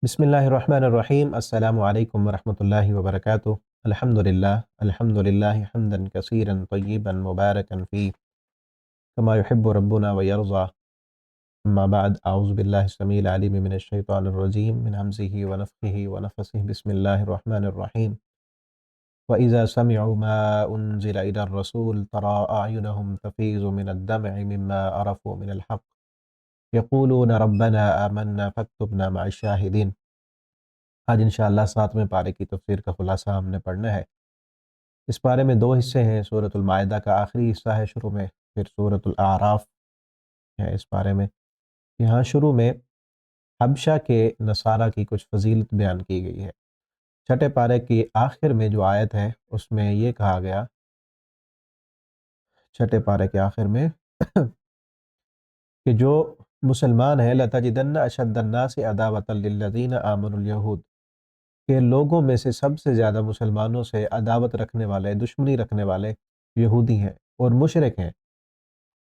بسم اللہ الرحمن الرحیم۔ السلام علیکم ورحمۃ اللہ وبرکاتہ۔ الحمد للہ حمدا کثیرا طیبا مبارکا فیہ کما یحب ربنا ویرضى۔ اما بعد، اعوذ باللہ السمیع العلیم من الشیطان الرجیم من ہمزہ ونفخہ ونفثہ۔ بسم اللہ الرحمن الرحیم۔ وَإِذَا سَمِعُوا مَا أُنزِلَ إِلَى الرَّسُولِ تَرَىٰ أَعْيُنَهُمْ تَفِيضُ مِنَ الدَّمْعِ مِمَّا عَرَفُوا مِنَ الْحَقِّ يَقُولُونَ رَبَّنَا آمَنَّا فَاكْتُبْنَا مَعَ الشَّاهِدِينَ۔ آج انشاءاللہ 7ویں پارے کی تفسیر کا خلاصہ ہم نے پڑھنا ہے۔ اس پارے میں 2 حصے ہیں۔ سورۃ المائدہ کا آخری حصہ ہے شروع میں، پھر سورۃ الاعراف ہے اس پارے میں۔ یہاں شروع میں حبشہ کے نصارہ کی کچھ فضیلت بیان کی گئی ہے۔ چھٹے پارے کی آخر میں جو آیت ہے اس میں یہ کہا گیا، چھٹے پارے کے آخر میں کہ جو مسلمان ہے لَتَجِدَنَّ أَشَدَّ النَّاسِ عَدَاوَةً لِلَّذِينَ آمَنُوا الْيَهُودَ، کہ لوگوں میں سے سب سے زیادہ مسلمانوں سے عداوت رکھنے والے، دشمنی رکھنے والے یہودی ہیں اور مشرک ہیں،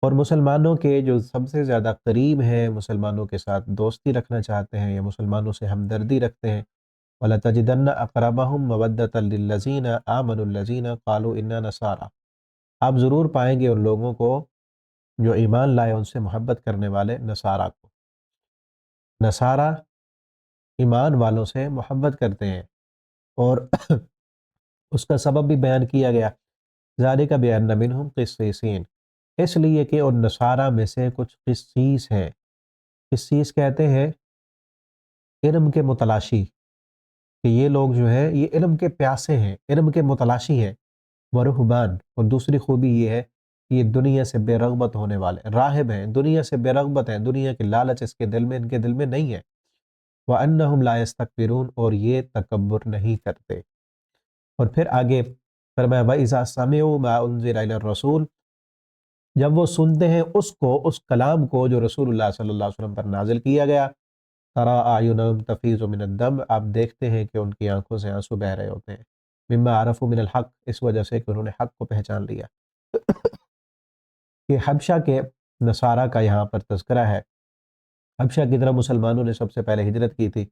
اور مسلمانوں کے جو سب سے زیادہ قریب ہیں، مسلمانوں کے ساتھ دوستی رکھنا چاہتے ہیں یا مسلمانوں سے ہمدردی رکھتے ہیں، وَلَتَجِدَنَّ أَقْرَبَهُمْ مَوَدَّةً لِلَّذِينَ آمَنُوا الَّذِينَ قَالُوا إِنَّا نَصَارَىٰ، آپ ضرور پائیں گے ان لوگوں کو جو ایمان لائے ان سے محبت کرنے والے نصارہ کو۔ نصارہ ایمان والوں سے محبت کرتے ہیں، اور اس کا سبب بھی بیان کیا گیا، ذالک بأن منہم قسیسین، اس لیے کہ ان نصارہ میں سے کچھ قسیس ہیں۔ قسیس کہتے ہیں علم کے متلاشی، کہ یہ لوگ جو ہیں یہ علم کے پیاسے ہیں، علم کے متلاشی ہیں۔ ورہبان، اور دوسری خوبی یہ ہے کہ یہ دنیا سے بے رغبت ہونے والے راہب ہیں، دنیا سے بے رغبت ہیں، دنیا کی لالچ اس کے دل میں، ان کے دل میں نہیں ہے۔ وَأَنَّهُمْ لَا يَسْتَكْبِرُونَ، اور یہ تکبر نہیں کرتے۔ اور پھر آگے فرمایا وَإِذَا سَمِعُوا مَا أُنزِلَ إِلَى الرَّسُولِ، جب وہ سنتے ہیں اس کلام کو جو رسول اللہ صلی اللہ علیہ وسلم پر نازل کیا گیا، تَرَىٰ أَعْيُنَهُمْ تَفِيضُ مِنَ الدَّمْعِ، آپ دیکھتے ہیں کہ ان کی آنکھوں سے آنسو بہہ رہے ہوتے ہیں، مِمَّا عَرَفُوا مِنَ الْحَقِّ، اس وجہ سے کہ انہوں نے حق کو پہچان لیا۔ کہ حبشہ کے نصارہ کا یہاں پر تذکرہ ہے۔ حبشہ کی طرف مسلمانوں نے سب سے پہلے ہجرت کی تھی،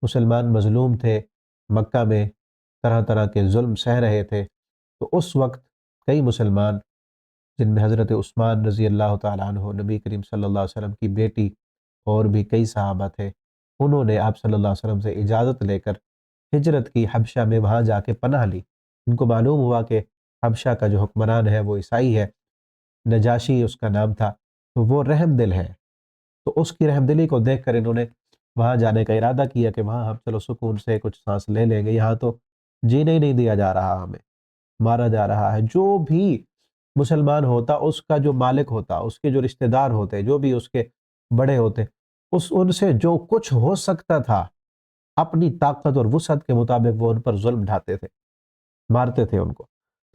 مسلمان مظلوم تھے، مکہ میں طرح طرح کے ظلم سہ رہے تھے، تو اس وقت کئی مسلمان، جن میں حضرت عثمان رضی اللہ تعالیٰ عنہ، نبی کریم صلی اللہ علیہ وسلم کی بیٹی، اور بھی کئی صحابہ تھے، انہوں نے آپ صلی اللہ علیہ وسلم سے اجازت لے کر ہجرت کی حبشہ میں، وہاں جا کے پناہ لی۔ ان کو معلوم ہوا کہ حبشہ کا جو حکمران ہے وہ عیسائی ہے، نجاشی اس کا نام تھا، تو وہ رحم دل ہے، تو اس کی رحم دلی کو دیکھ کر انہوں نے وہاں جانے کا ارادہ کیا کہ وہاں ہم چلو سکون سے کچھ سانس لے لیں گے، یہاں تو جینے ہی نہیں دیا جا رہا، ہمیں مارا جا رہا ہے۔ جو بھی مسلمان ہوتا، اس کا جو مالک ہوتا، اس کے جو رشتہ دار ہوتے، جو بھی اس کے بڑے ہوتے، ان سے جو کچھ ہو سکتا تھا اپنی طاقت اور وسعت کے مطابق وہ ان پر ظلم ڈھاتے تھے، مارتے تھے ان کو۔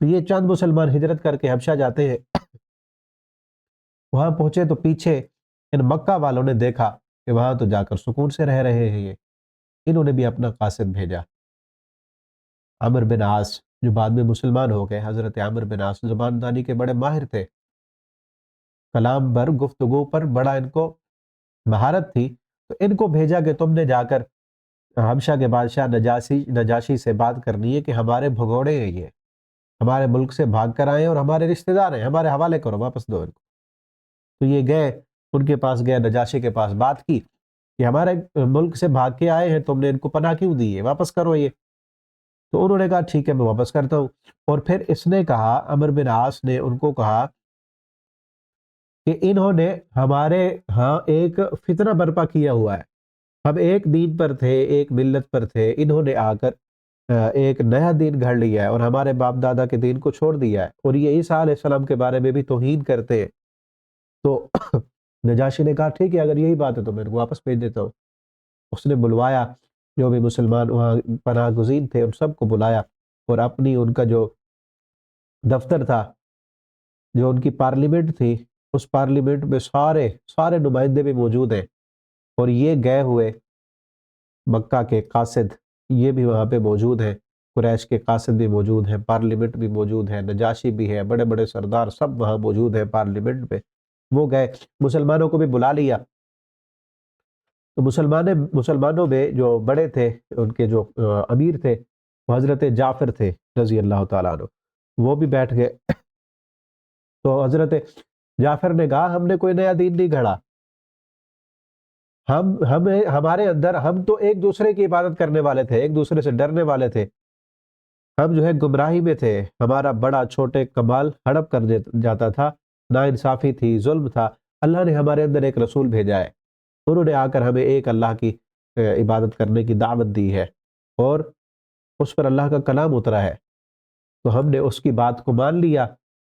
تو یہ چند مسلمان ہجرت کر کے حبشہ جاتے ہیں، وہاں پہنچے تو پیچھے ان مکہ والوں نے دیکھا کہ وہاں تو جا کر سکون سے رہ رہے ہیں یہ، انہوں نے بھی اپنا قاصد بھیجا، عمر بن عاص، جو بعد میں مسلمان ہو گئے۔ حضرت عمر بن عاص زبان دانی کے بڑے ماہر تھے، کلام پر، گفتگو پر بڑا ان کو مہارت تھی، تو ان کو بھیجا کہ تم نے جا کر حبشہ کے بادشاہ نجاشی سے بات کرنی ہے کہ ہمارے بھگوڑے ہیں یہ، ہمارے ملک سے بھاگ کر آئے اور ہمارے رشتہ دار ہیں، ہمارے حوالے کرو، واپس دو ان کو۔ تو یہ گئے، ان کے پاس گئے، نجاشی کے پاس بات کی کہ ہمارے ملک سے بھاگ کے آئے ہیں، تم نے ان کو پناہ کیوں دی ہے، واپس کرو یہ۔ تو انہوں نے کہا ٹھیک ہے میں واپس کرتا ہوں۔ اور پھر اس نے کہا، عمر بن عاص نے ان کو کہا کہ انہوں نے ہمارے ہاں ایک فتنہ برپا کیا ہوا ہے، ہم ایک دین پر تھے، ایک ملت پر تھے، انہوں نے آ کر ایک نیا دین گھڑ لیا ہے اور ہمارے باپ دادا کے دین کو چھوڑ دیا ہے، اور یہ عیسیٰ علیہ السلام کے بارے میں بھی توہین کرتے ہیں۔ تو نجاشی نے کہا ٹھیک ہے اگر یہی بات ہے تو میں ان کو واپس بھیج دیتا ہوں۔ اس نے بلوایا جو بھی مسلمان وہاں پناہ گزین تھے، ان سب کو بلایا، اور اپنی ان کا جو دفتر تھا، جو ان کی پارلیمنٹ تھی، اس پارلیمنٹ میں سارے نمائندے بھی موجود ہیں، اور یہ گئے ہوئے مکہ کے قاصد یہ بھی وہاں پہ موجود ہیں، قریش کے قاصد بھی موجود ہیں، پارلیمنٹ بھی موجود ہے، نجاشی بھی ہے، بڑے بڑے سردار سب وہاں موجود ہیں پارلیمنٹ میں۔ وہ گئے، مسلمانوں کو بھی بلا لیا، تو مسلمانوں میں جو بڑے تھے، ان کے جو امیر تھے، وہ حضرت جعفر تھے رضی اللہ تعالیٰ عنہ، وہ بھی بیٹھ گئے۔ تو حضرت جعفر نے کہا ہم نے کوئی نیا دین نہیں گھڑا، ہمارے اندر ہم تو ایک دوسرے کی عبادت کرنے والے تھے، ایک دوسرے سے ڈرنے والے تھے، ہم جو ہے گمراہی میں تھے، ہمارا بڑا چھوٹے کمال ہڑپ کر جاتا تھا، نا انصافی تھی، ظلم تھا۔ اللہ نے ہمارے اندر ایک رسول بھیجا ہے، انہوں نے آ کر ہمیں ایک اللہ کی عبادت کرنے کی دعوت دی ہے، اور اس پر اللہ کا کلام اترا ہے، تو ہم نے اس کی بات کو مان لیا،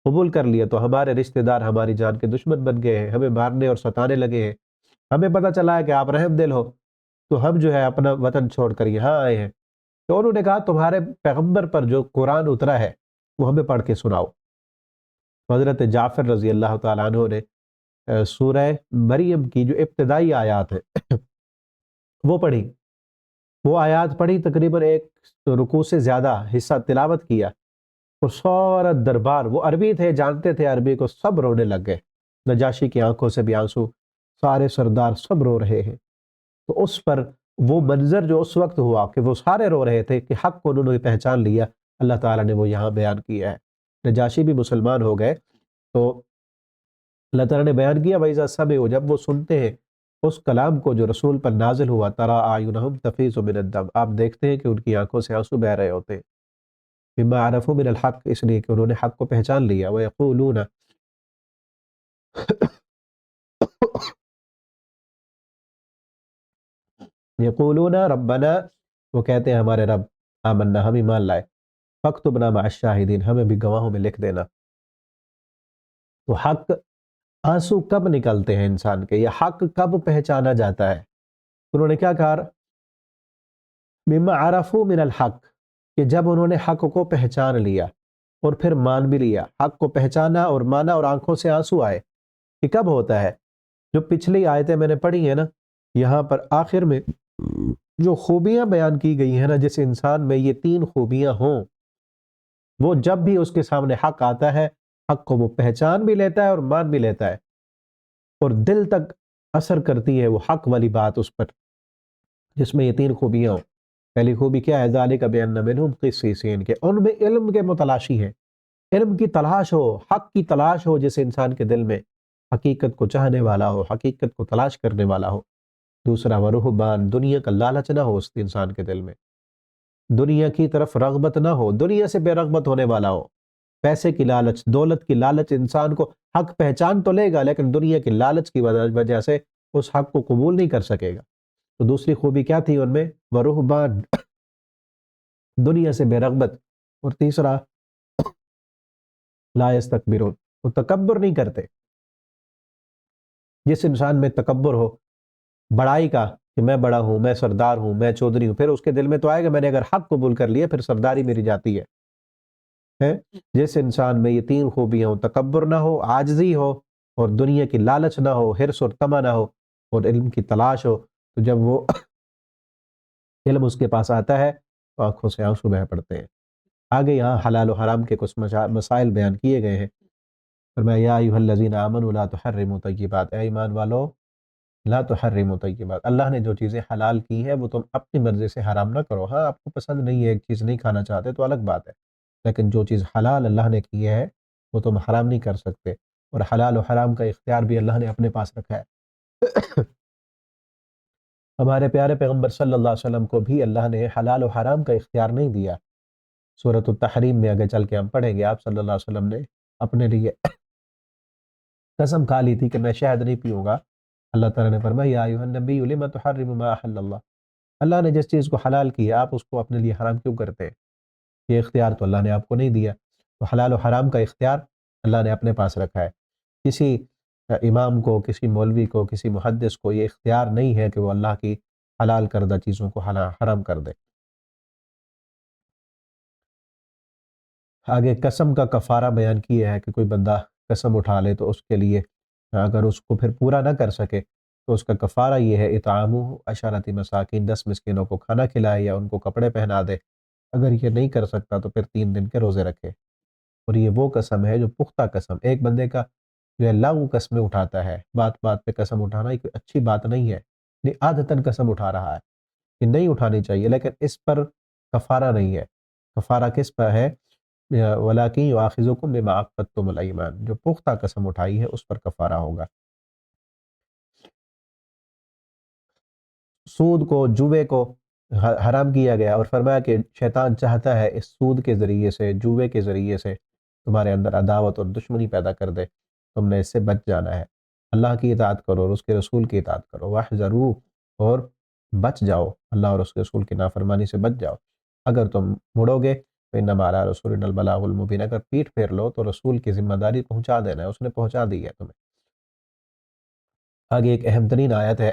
قبول کر لیا۔ تو ہمارے رشتہ دار ہماری جان کے دشمن بن گئے ہیں، ہمیں مارنے اور ستانے لگے ہیں، ہمیں پتہ چلا ہے کہ آپ رحم دل ہو، تو ہم جو ہے اپنا وطن چھوڑ کر یہاں آئے ہیں۔ تو انہوں نے کہا تمہارے پیغمبر پر جو قرآن اترا ہے وہ ہمیں پڑھ کے سناؤ۔ حضرت جعفر رضی اللہ تعالیٰ عنہ نے سورہ مریم کی جو ابتدائی آیات ہیں وہ پڑھی، وہ آیات پڑھی، تقریباً ایک رکوع سے زیادہ حصہ تلاوت کیا، اور سارا دربار، وہ عربی تھے، جانتے تھے عربی کو، سب رونے لگ گئے، نجاشی کی آنکھوں سے بھی آنسو، سارے سردار سب رو رہے ہیں۔ تو اس پر وہ منظر جو اس وقت ہوا کہ وہ سارے رو رہے تھے کہ حق کو انہوں نے پہچان لیا، اللہ تعالیٰ نے وہ یہاں بیان کیا ہے۔ نجاشی بھی مسلمان ہو گئے، تو اللہ تعالیٰ نے بیان کیا وَإِذَا سَمِعُوا، جب وہ سنتے ہیں اس کلام کو جو رسول پر نازل ہوا، تَرَىٰ أَعْيُنَهُمْ تَفِيضُ مِنَ الدَّمْعِ، آپ دیکھتے ہیں کہ ان کی آنکھوں سے آنسو بہہ رہے ہوتے ہیں، مِمَّا عَرَفُوا مِنَ الْحَقِّ، اس لیے کہ انہوں نے حق کو پہچان لیا، وَيَقُولُونَ یقولون ربنا، وہ کہتے ہیں ہمارے رب، آمنا، ہم ایمان لائے، فاکتبنا مع الشاہدین، ہمیں بھی گواہوں میں لکھ دینا۔ تو حق، آنسو کب نکلتے ہیں انسان کے، یا حق کب پہچانا جاتا ہے؟ انہوں نے کیا کہا؟ مما عرفوا من الحق، کہ جب انہوں نے حق کو پہچان لیا اور پھر مان بھی لیا، حق کو پہچانا اور مانا اور آنکھوں سے آنسو آئے، یہ کب ہوتا ہے؟ جو پچھلی آیتیں میں نے پڑھی ہیں نا، یہاں پر آخر میں جو خوبیاں بیان کی گئی ہیں نا، جس انسان میں یہ تین خوبیاں ہوں، وہ جب بھی اس کے سامنے حق آتا ہے، حق کو وہ پہچان بھی لیتا ہے اور مان بھی لیتا ہے، اور دل تک اثر کرتی ہے وہ حق والی بات اس پر، جس میں یہ تین خوبیاں ہوں۔ پہلی خوبی کیا ہے؟ ذالک بان منہم قسیسین، کے ان میں علم کے متلاشی ہیں، علم کی تلاش ہو، حق کی تلاش ہو، جس انسان کے دل میں حقیقت کو چاہنے والا ہو، حقیقت کو تلاش کرنے والا ہو۔ دوسرا ورہبان، دنیا کا لالچ نہ ہو اس انسان کے دل میں، دنیا کی طرف رغبت نہ ہو، دنیا سے بے رغبت ہونے والا ہو، پیسے کی لالچ، دولت کی لالچ، انسان کو حق پہچان تو لے گا لیکن دنیا کی لالچ کی وجہ سے اس حق کو قبول نہیں کر سکے گا۔ تو دوسری خوبی کیا تھی ان میں؟ ورہبان، دنیا سے بے رغبت، اور تیسرا لا یستکبرون، وہ تکبر نہیں کرتے۔ جس انسان میں تکبر ہو، بڑائی کا، کہ میں بڑا ہوں، میں سردار ہوں، میں چودھری ہوں، پھر اس کے دل میں تو آئے گا میں نے اگر حق قبول کر لیا پھر سرداری میری جاتی ہے۔ جس انسان میں یہ تین خوبیاں ہوں، تکبر نہ ہو، عاجزی ہو، اور دنیا کی لالچ نہ ہو، حرص اور طمع نہ ہو، اور علم کی تلاش ہو، تو جب وہ علم اس کے پاس آتا ہے تو آنکھوں سے آنسو بہہ پڑتے ہیں۔ آگے یہاں حلال و حرام کے کچھ مسائل بیان کیے گئے ہیں۔ فرمایا یا ایھا الذین آمنوا لا تحرموا طیبات، اے ایمان والو لا تحرموا طیبات، اللہ نے جو چیزیں حلال کی ہیں وہ تم اپنی مرضی سے حرام نہ کرو۔ ہاں آپ کو پسند نہیں ہے، ایک چیز نہیں کھانا چاہتے تو الگ بات ہے، لیکن جو چیز حلال اللہ نے کی ہے وہ تم حرام نہیں کر سکتے، اور حلال و حرام کا اختیار بھی اللہ نے اپنے پاس رکھا ہے۔ ہمارے پیارے پیغمبر صلی اللہ علیہ وسلم کو بھی اللہ نے حلال و حرام کا اختیار نہیں دیا۔ سورۃ التحریم میں آگے چل کے ہم پڑھیں گے، آپ صلی اللہ علیہ وسلم نے اپنے لیے قسم کھا لی تھی کہ میں شہد نہیں پیوں گا۔ اللہ تعالیٰ نے فرمایا یا ایھا النبی لم تحرم ما احل اللہ، اللہ نے جس چیز کو حلال کیا آپ اس کو اپنے لیے حرام کیوں کرتے ہیں؟ یہ اختیار تو اللہ نے آپ کو نہیں دیا۔ تو حلال و حرام کا اختیار اللہ نے اپنے پاس رکھا ہے۔ کسی امام کو، کسی مولوی کو، کسی محدث کو یہ اختیار نہیں ہے کہ وہ اللہ کی حلال کردہ چیزوں کو حرام کر دے۔ آگے قسم کا کفارہ بیان کیا ہے کہ کوئی بندہ قسم اٹھا لے تو اس کے لیے اگر اس کو پھر پورا نہ کر سکے تو اس کا کفارہ یہ ہے اطعام عشرۃ مساکین، 10 مسکینوں کو کھانا کھلائے یا ان کو کپڑے پہنا دے۔ اگر یہ نہیں کر سکتا تو پھر 3 دن کے روزے رکھے۔ اور یہ وہ قسم ہے جو پختہ قسم، ایک بندے کا جو ہے لغو قسمیں اٹھاتا ہے، بات بات پہ قسم اٹھانا یہ کوئی اچھی بات نہیں ہے۔ عادتاً قسم اٹھا رہا ہے کہ نہیں اٹھانی چاہیے، لیکن اس پر کفارہ نہیں ہے۔ کفارہ کس پر ہے؟ وَلَٰكِن يُؤَاخِذُكُم بِمَا عَقَّدتُّمُ الْأَيْمَانَ، جو پختہ قسم اٹھائی ہے اس پر کفارہ ہوگا۔ سود کو، جوے کو حرام کیا گیا، اور فرمایا کہ شیطان چاہتا ہے اس سود کے ذریعے سے، جوے کے ذریعے سے تمہارے اندر عداوت اور دشمنی پیدا کر دے۔ تم نے اس سے بچ جانا ہے، اللہ کی اطاعت کرو اور اس کے رسول کی اطاعت کرو، وَاحْذَرُوا، اور بچ جاؤ، اللہ اور اس کے رسول کی نافرمانی سے بچ جاؤ۔ اگر تم مڑو گے تو انما علی رسولنا البلاغ المبین، اگر پیٹھ پھیر لو تو رسول کی ذمہ داری پہنچا دینا ہے، اس نے پہنچا دی ہے تمہیں۔ آگے ایک اہم ترین آیت ہے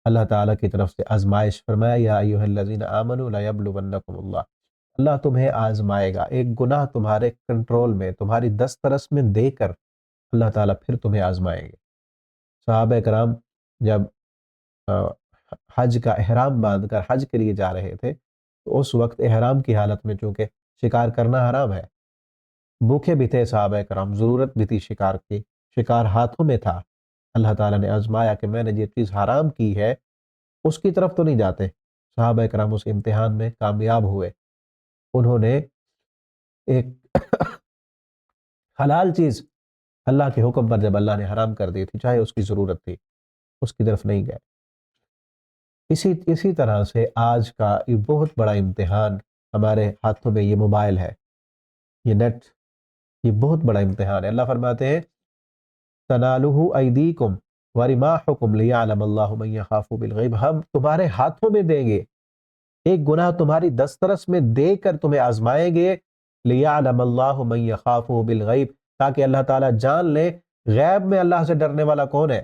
اللہ تعالیٰ کی طرف سے آزمائش، فرمایا یا ایھا الذین آمنوا لیبلونکم اللہ، اللہ تمہیں آزمائے گا، ایک گناہ تمہارے کنٹرول میں، تمہاری دسترس میں دے کر اللہ تعالیٰ پھر تمہیں آزمائیں گے۔ صحابہ کرام جب حج کا احرام باندھ کر حج کے لیے جا رہے تھے تو اس وقت احرام کی حالت میں چونکہ شکار کرنا حرام ہے، بھوکے بھی تھے صحابہ کرام، ضرورت بھی تھی شکار کی، شکار ہاتھوں میں تھا، اللہ تعالیٰ نے آزمایا کہ میں نے یہ چیز حرام کی ہے اس کی طرف تو نہیں جاتے۔ صحابہ کرام اس امتحان میں کامیاب ہوئے، انہوں نے ایک حلال چیز اللہ کے حکم پر جب اللہ نے حرام کر دی تھی، چاہے اس کی ضرورت تھی، اس کی طرف نہیں گئے۔ اسی طرح سے آج کا یہ بہت بڑا امتحان ہمارے ہاتھوں میں یہ موبائل ہے، یہ نیٹ، یہ بہت بڑا امتحان ہے۔ اللہ فرماتے ہیں تنالہ ایدیکم ورماحکم لیعلم اللہ من یخاف بالغیب، ہم تمہارے ہاتھوں میں دیں گے، ایک گناہ تمہاری دسترس میں دے کر تمہیں آزمائیں گے، لیعلم اللہ من یخاف بالغیب، تاکہ اللہ تعالیٰ جان لے غیب میں اللہ سے ڈرنے والا کون ہے۔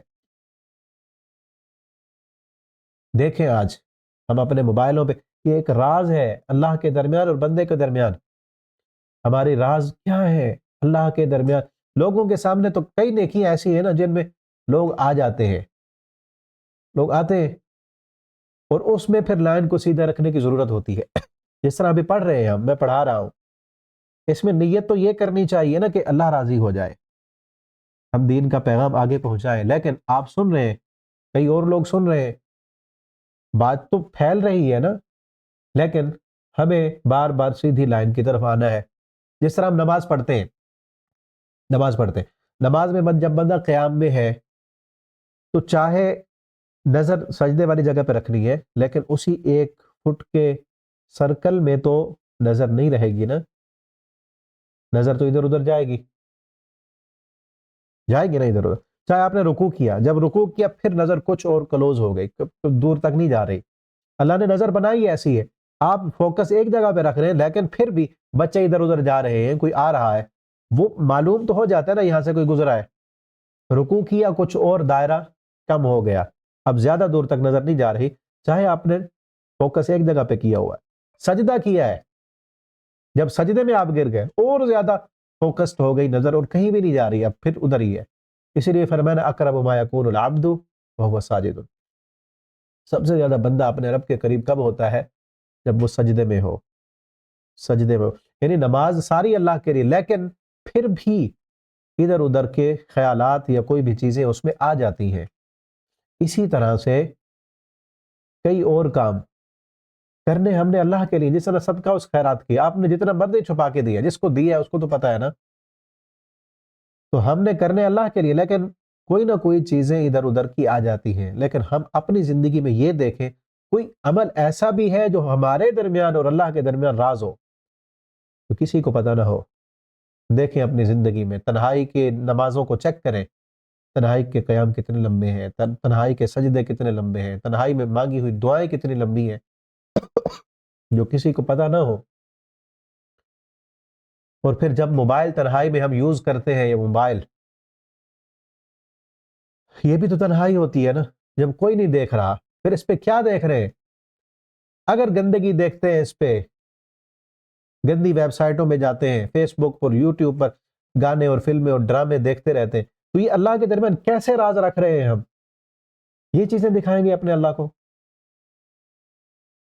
دیکھیں آج ہم اپنے موبائلوں پہ، یہ ایک راز ہے اللہ کے درمیان اور بندے کے درمیان، ہماری راز کیا ہے اللہ کے درمیان۔ لوگوں کے سامنے تو کئی نیکیاں ایسی ہیں نا جن میں لوگ آ جاتے ہیں، لوگ آتے ہیں اور اس میں پھر لائن کو سیدھا رکھنے کی ضرورت ہوتی ہے۔ جس طرح ابھی پڑھ رہے ہیں میں پڑھا رہا ہوں، اس میں نیت تو یہ کرنی چاہیے نا کہ اللہ راضی ہو جائے، ہم دین کا پیغام آگے پہنچائیں، لیکن آپ سن رہے ہیں، کئی اور لوگ سن رہے ہیں، بات تو پھیل رہی ہے نا، لیکن ہمیں بار بار سیدھی لائن کی طرف آنا ہے۔ جس طرح ہم نماز پڑھتے ہیں، نماز میں جب بندہ قیام میں ہے تو چاہے نظر سجدے والی جگہ پہ رکھنی ہے، لیکن اسی 1 فٹ کے سرکل میں تو نظر نہیں رہے گی نا، نظر تو ادھر ادھر جائے گی نا ادھر ادھر۔ چاہے آپ نے رکوع کیا، جب رکوع کیا پھر نظر کچھ اور کلوز ہو گئی، دور تک نہیں جا رہی، اللہ نے نظر بنائی ایسی ہے، آپ فوکس ایک جگہ پہ رکھ رہے ہیں لیکن پھر بھی بچے ادھر ادھر جا رہے ہیں، کوئی آ رہا ہے، وہ معلوم تو ہو جاتا ہے نا یہاں سے کوئی گزرا ہے، رکوع کیا کچھ اور دائرہ کم ہو گیا، اب زیادہ دور تک نظر نہیں جا رہی، چاہے آپ نے فوکس ایک جگہ پہ کیا ہوا ہے۔ سجدہ کیا ہے، جب سجدے میں آپ گر گئے اور زیادہ فوکسڈ ہو گئی نظر اور کہیں بھی نہیں جا رہی، اب پھر ادھر ہی ہے۔ اسی لیے فرمایا اقرب ما یکون العبد وهو ساجد، سب سے زیادہ بندہ اپنے رب کے قریب کب ہوتا ہے؟ جب وہ سجدے میں ہو، یعنی نماز ساری اللہ کے لیے، لیکن پھر بھی ادھر ادھر کے خیالات یا کوئی بھی چیزیں اس میں آ جاتی ہیں۔ اسی طرح سے کئی اور کام کرنے ہم نے اللہ کے لیے، جس طرح صدقہ اس خیرات کیا، آپ نے جتنا مرضی چھپا کے دیا، جس کو دیا اس کو تو پتہ ہے نا، تو ہم نے کرنے اللہ کے لیے، لیکن کوئی نہ کوئی چیزیں ادھر ادھر کی آ جاتی ہیں۔ لیکن ہم اپنی زندگی میں یہ دیکھیں کوئی عمل ایسا بھی ہے جو ہمارے درمیان اور اللہ کے درمیان راز ہو، تو کسی کو پتہ نہ ہو۔ دیکھیں اپنی زندگی میں تنہائی کے نمازوں کو چیک کریں، تنہائی کے قیام کتنے لمبے ہیں، تنہائی کے سجدے کتنے لمبے ہیں، تنہائی میں مانگی ہوئی دعائیں کتنی لمبی ہیں، جو کسی کو پتہ نہ ہو۔ اور پھر جب موبائل تنہائی میں ہم یوز کرتے ہیں، یہ موبائل، یہ بھی تو تنہائی ہوتی ہے نا، جب کوئی نہیں دیکھ رہا، پھر اس پہ کیا دیکھ رہے ہیں؟ اگر گندگی دیکھتے ہیں، اس پہ گندی ویب سائٹوں میں جاتے ہیں، فیس بک پر، یوٹیوب پر گانے اور فلمیں اور ڈرامے دیکھتے رہتے ہیں، تو یہ اللہ کے درمیان کیسے راز رکھ رہے ہیں ہم؟ یہ چیزیں دکھائیں گے اپنے اللہ کو؟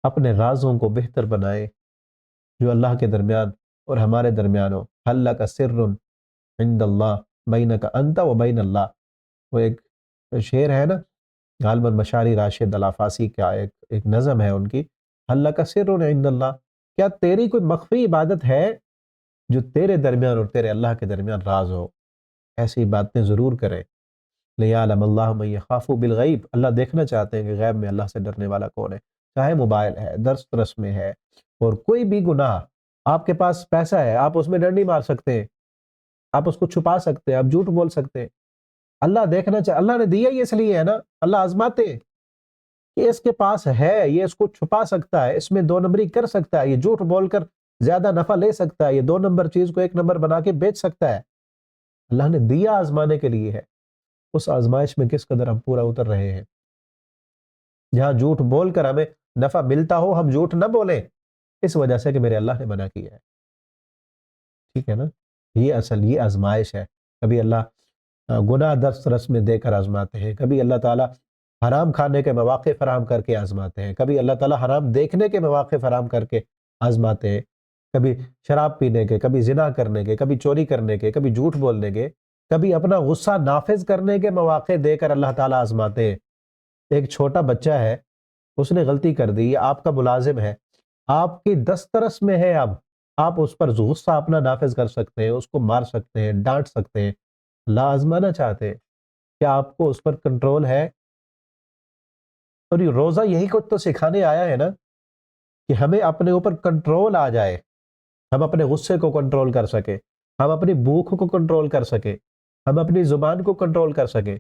اپنے رازوں کو بہتر بنائیں جو اللہ کے درمیان اور ہمارے درمیان ہو۔ حل لک سر عند اللہ بینک انت و بین اللہ، وہ ایک شعر ہے نا غالباً مشاری راشد الافاسی کا ایک نظم ہے ان کی، اللہ کا سر عند اللہ، کیا تیری کوئی مخفی عبادت ہے جو تیرے درمیان اور تیرے اللہ کے درمیان راز ہو؟ ایسی باتیں ضرور کریں۔ لیعلم اللہ من یخاف بالغیب، اللہ دیکھنا چاہتے ہیں کہ غیب میں اللہ سے ڈرنے والا کون ہے۔ چاہے موبائل ہے، درس رس میں ہے، اور کوئی بھی گناہ، آپ کے پاس پیسہ ہے، آپ اس میں ڈنڈی مار سکتے ہیں، آپ اس کو چھپا سکتے ہیں، آپ جھوٹ بول سکتے ہیں، اللہ دیکھنا اللہ نے دیا ہی اس لیے ہے نا، اللہ آزماتے ہیں کہ اس کے پاس ہے، یہ اس کو چھپا سکتا ہے، اس میں دو نمبری کر سکتا ہے، یہ جھوٹ بول کر زیادہ نفع لے سکتا ہے، یہ دو نمبر چیز کو ایک نمبر بنا کے بیچ سکتا ہے۔ اللہ نے دیا آزمانے کے لیے ہے، اس آزمائش میں کس قدر ہم پورا اتر رہے ہیں۔ جہاں جھوٹ بول کر ہمیں نفع ملتا ہو، ہم جھوٹ نہ بولیں، اس وجہ سے کہ میرے اللہ نے منع کیا ہے، ٹھیک ہے نا۔ یہ آزمائش ہے۔ کبھی اللہ گناہ دست رس میں دے کر آزماتے ہیں، کبھی اللہ تعالیٰ حرام کھانے کے مواقع فراہم کر کے آزماتے ہیں، کبھی اللہ تعالیٰ حرام دیکھنے کے مواقع فراہم کر کے آزماتے ہیں، کبھی شراب پینے کے، کبھی زنا کرنے کے، کبھی چوری کرنے کے، کبھی جھوٹ بولنے کے، کبھی اپنا غصہ نافذ کرنے کے مواقع دے کر اللہ تعالیٰ آزماتے ہیں۔ ایک چھوٹا بچہ ہے، اس نے غلطی کر دی، آپ کا ملازم ہے، آپ کی دسترس میں ہے، اب آپ اس پر غصہ اپنا نافذ کر سکتے ہیں، اس کو مار سکتے ہیں، ڈانٹ سکتے ہیں، اللہ آزمانا چاہتے ہیں، کیا آپ کو اس پر کنٹرول ہے؟ اور یہ روزہ یہی کچھ تو سکھانے آیا ہے نا، کہ ہمیں اپنے اوپر کنٹرول آ جائے، ہم اپنے غصے کو کنٹرول کر سکیں، ہم اپنی بھوک کو کنٹرول کر سکیں، ہم اپنی زبان کو کنٹرول کر سکیں،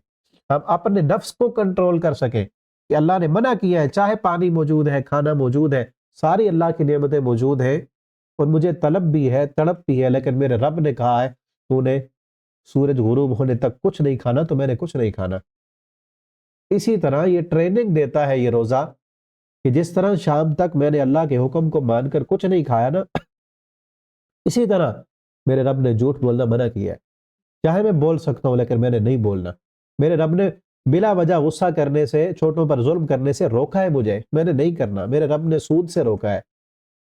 ہم اپنے نفس کو کنٹرول کر سکیں، کہ اللہ نے منع کیا ہے، چاہے پانی موجود ہے، کھانا موجود ہے، ساری اللہ کی نعمتیں موجود ہیں، اور مجھے طلب بھی ہے، تڑپ بھی ہے، لیکن میرے رب نے کہا ہے تو نے سورج غروب ہونے تک کچھ نہیں کھانا، تو میں نے کچھ نہیں کھانا۔ اسی طرح یہ ٹریننگ دیتا ہے یہ روزہ، کہ جس طرح شام تک میں نے اللہ کے حکم کو مان کر کچھ نہیں کھایا نا، اسی طرح میرے رب نے جھوٹ بولنا منع کیا ہے۔ چاہے میں بول سکتا ہوں لیکن میں نے نہیں بولنا۔ میرے رب نے بلا وجہ غصہ کرنے سے، چھوٹوں پر ظلم کرنے سے روکا ہے مجھے، میں نے نہیں کرنا۔ میرے رب نے سود سے روکا ہے،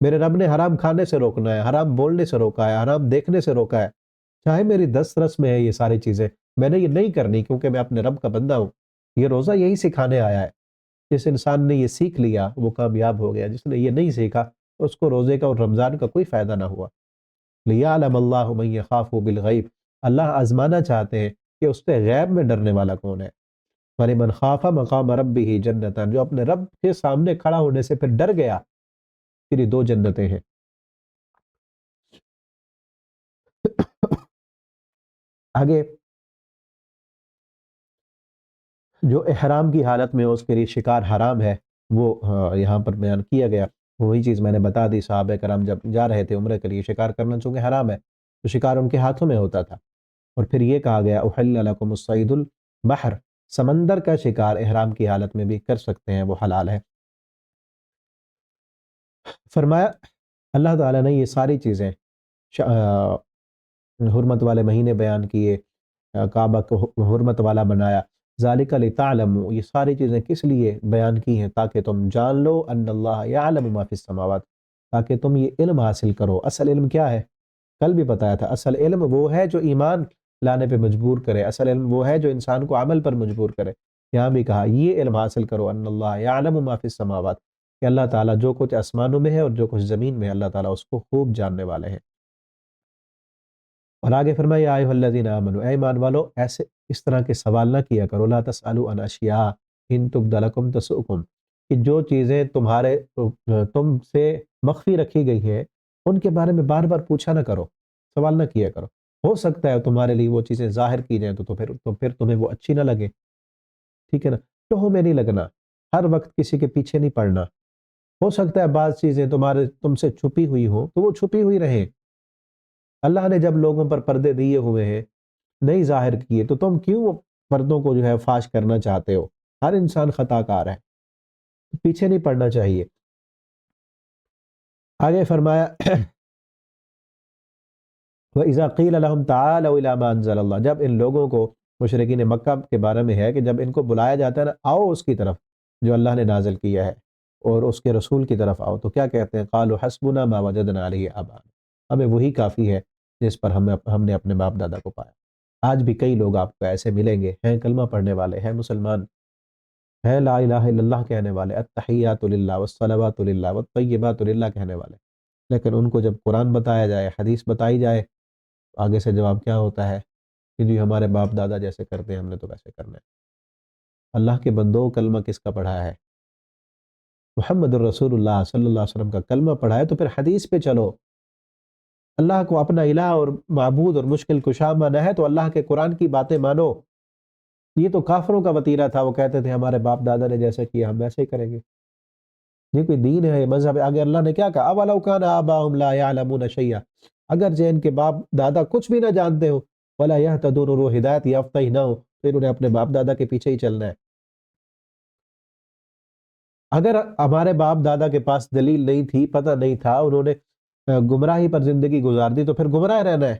میرے رب نے حرام کھانے سے روکنا ہے، حرام بولنے سے روکا ہے، حرام دیکھنے سے روکا ہے۔ چاہے میری دست رس میں ہے یہ ساری چیزیں، میں نے یہ نہیں کرنی، کیونکہ میں اپنے رب کا بندہ ہوں۔ یہ روزہ یہی سکھانے آیا ہے۔ جس انسان نے یہ سیکھ لیا وہ کامیاب ہو گیا، جس نے یہ نہیں سیکھا اس کو روزے کا اور رمضان کا کوئی فائدہ نہ ہوا۔ لیعلم اللہ من یخاف بالغیب، اللہ آزمانا چاہتے ہیں کہ اس سے غیب میں ڈرنے والا کون ہے۔ وَلِمَنْ خَافَ مَقَامَ رَبِّهِ جَنَّتان، جو اپنے رب کے سامنے کھڑا ہونے سے پھر ڈر گیا، پھر یہ دو جنتیں ہیں۔ آگے جو احرام کی حالت میں اس کے لیے شکار حرام ہے، وہ یہاں پر بیان کیا گیا۔ وہی چیز میں نے بتا دی، صحابہ کرام جب جا رہے تھے عمرے کے لیے، شکار کرنا چونکہ حرام ہے تو شکار ان کے ہاتھوں میں ہوتا تھا۔ اور پھر یہ کہا گیا احل لکم الصید البحر، سمندر کا شکار احرام کی حالت میں بھی کر سکتے ہیں، وہ حلال ہے۔ فرمایا اللہ تعالیٰ نے یہ ساری چیزیں حرمت والے مہینے بیان کیے، کعبہ کو حرمت والا بنایا، ذالک لتعلموا، یہ ساری چیزیں کس لیے بیان کی ہیں؟ تاکہ تم جان لو ان اللہ یعلم ما فی السماوات، تاکہ تم یہ علم حاصل کرو۔ اصل علم کیا ہے؟ کل بھی بتایا تھا، اصل علم وہ ہے جو ایمان لانے پہ مجبور کرے، اصل علم وہ ہے جو انسان کو عمل پر مجبور کرے۔ یہاں بھی کہا یہ علم حاصل کرو ان اللہ یعلم ما فی السماوات، کہ اللہ تعالیٰ جو کچھ آسمانوں میں ہے اور جو کچھ زمین میں ہے، اللہ تعالیٰ اس کو خوب جاننے والے ہیں۔ اور آگے فرمایا یا ایھا الذین آمنوا، اے ایمان والو ایسے اس طرح کے سوال نہ کیا کرو، لا تسألوا عن اشیاء ان تبد لکم تسؤکم، کہ جو چیزیں تم سے مخفی رکھی گئی ہیں ان کے بارے میں بار بار پوچھا نہ کرو، سوال نہ کیا کرو۔ ہو سکتا ہے تمہارے لیے وہ چیزیں ظاہر کی جائیں تو پھر تمہیں وہ اچھی نہ لگے، ٹھیک ہے نا۔ ٹوہ میں نہیں لگنا، ہر وقت کسی کے پیچھے نہیں پڑنا۔ ہو سکتا ہے بعض چیزیں تم سے چھپی ہوئی ہوں تو وہ چھپی ہوئی رہیں۔ اللہ نے جب لوگوں پر پردے دیے ہوئے ہیں، نہیں ظاہر کیے، تو تم کیوں وہ پردوں کو جو ہے فاش کرنا چاہتے ہو؟ ہر انسان خطا کار ہے، پیچھے نہیں پڑنا چاہیے۔ آگے فرمایا وَإِذَا قِيلَ لَهُمْ تَعَالَوْا إِلَىٰ مَا أَنزَلَ اللَّهُ، جب ان لوگوں کو، مشرکین مکہ کے بارے میں ہے کہ جب ان کو بلایا جاتا ہے نا، آؤ اس کی طرف جو اللہ نے نازل کیا ہے اور اس کے رسول کی طرف آؤ، تو کیا کہتے ہیں؟ قَالُوا حَسْبُنَا مَا وَجَدْنَا عَلَيْهِ آبَاءَنَا، ہمیں وہی کافی ہے جس پر ہم نے اپنے باپ دادا کو پایا۔ آج بھی کئی لوگ آپ کو ایسے ملیں گے، ہیں کلمہ پڑھنے والے، ہیں مسلمان، ہیں لا الہ الا اللہ کہنے والے، التحیات للہ والصلوات للہ والطیبات للہ کہنے والے، لیکن ان کو جب قرآن بتایا جائے، حدیث بتائی جائے، آگے سے جواب کیا ہوتا ہے کہ جی ہمارے باپ دادا جیسے کرتے ہیں ہم نے تو ویسے کرنا ہے۔ اللہ کے بندوں، کلمہ کس کا پڑھا ہے؟ محمد الرسول اللہ صلی اللہ علیہ وسلم کا کلمہ پڑھا ہے تو پھر حدیث پہ چلو۔ اللہ کو اپنا الہ اور معبود اور مشکل کشا مانا ہے تو اللہ کے قرآن کی باتیں مانو۔ یہ تو کافروں کا وتیرہ تھا، وہ کہتے تھے ہمارے باپ دادا نے جیسے کیا ہم ویسے ہی کریں گے۔ یہ کوئی دین ہے، یہ مذہب ہے؟ آگے اللہ نے کیا کہا، اولو کان آباؤہم لا یعلمون شیئا، اگر جو ان کے باپ دادا کچھ بھی نہ جانتے ہو، ولا یہتدون، اور وہ ہدایت یافتہ ہی نہ ہو، تو انہوں نے اپنے باپ دادا کے پیچھے ہی چلنا ہے۔ اگر ہمارے باپ دادا کے پاس دلیل نہیں تھی، پتہ نہیں تھا، انہوں نے گمراہی پر زندگی گزار دی، تو پھر گمراہ رہنا ہے۔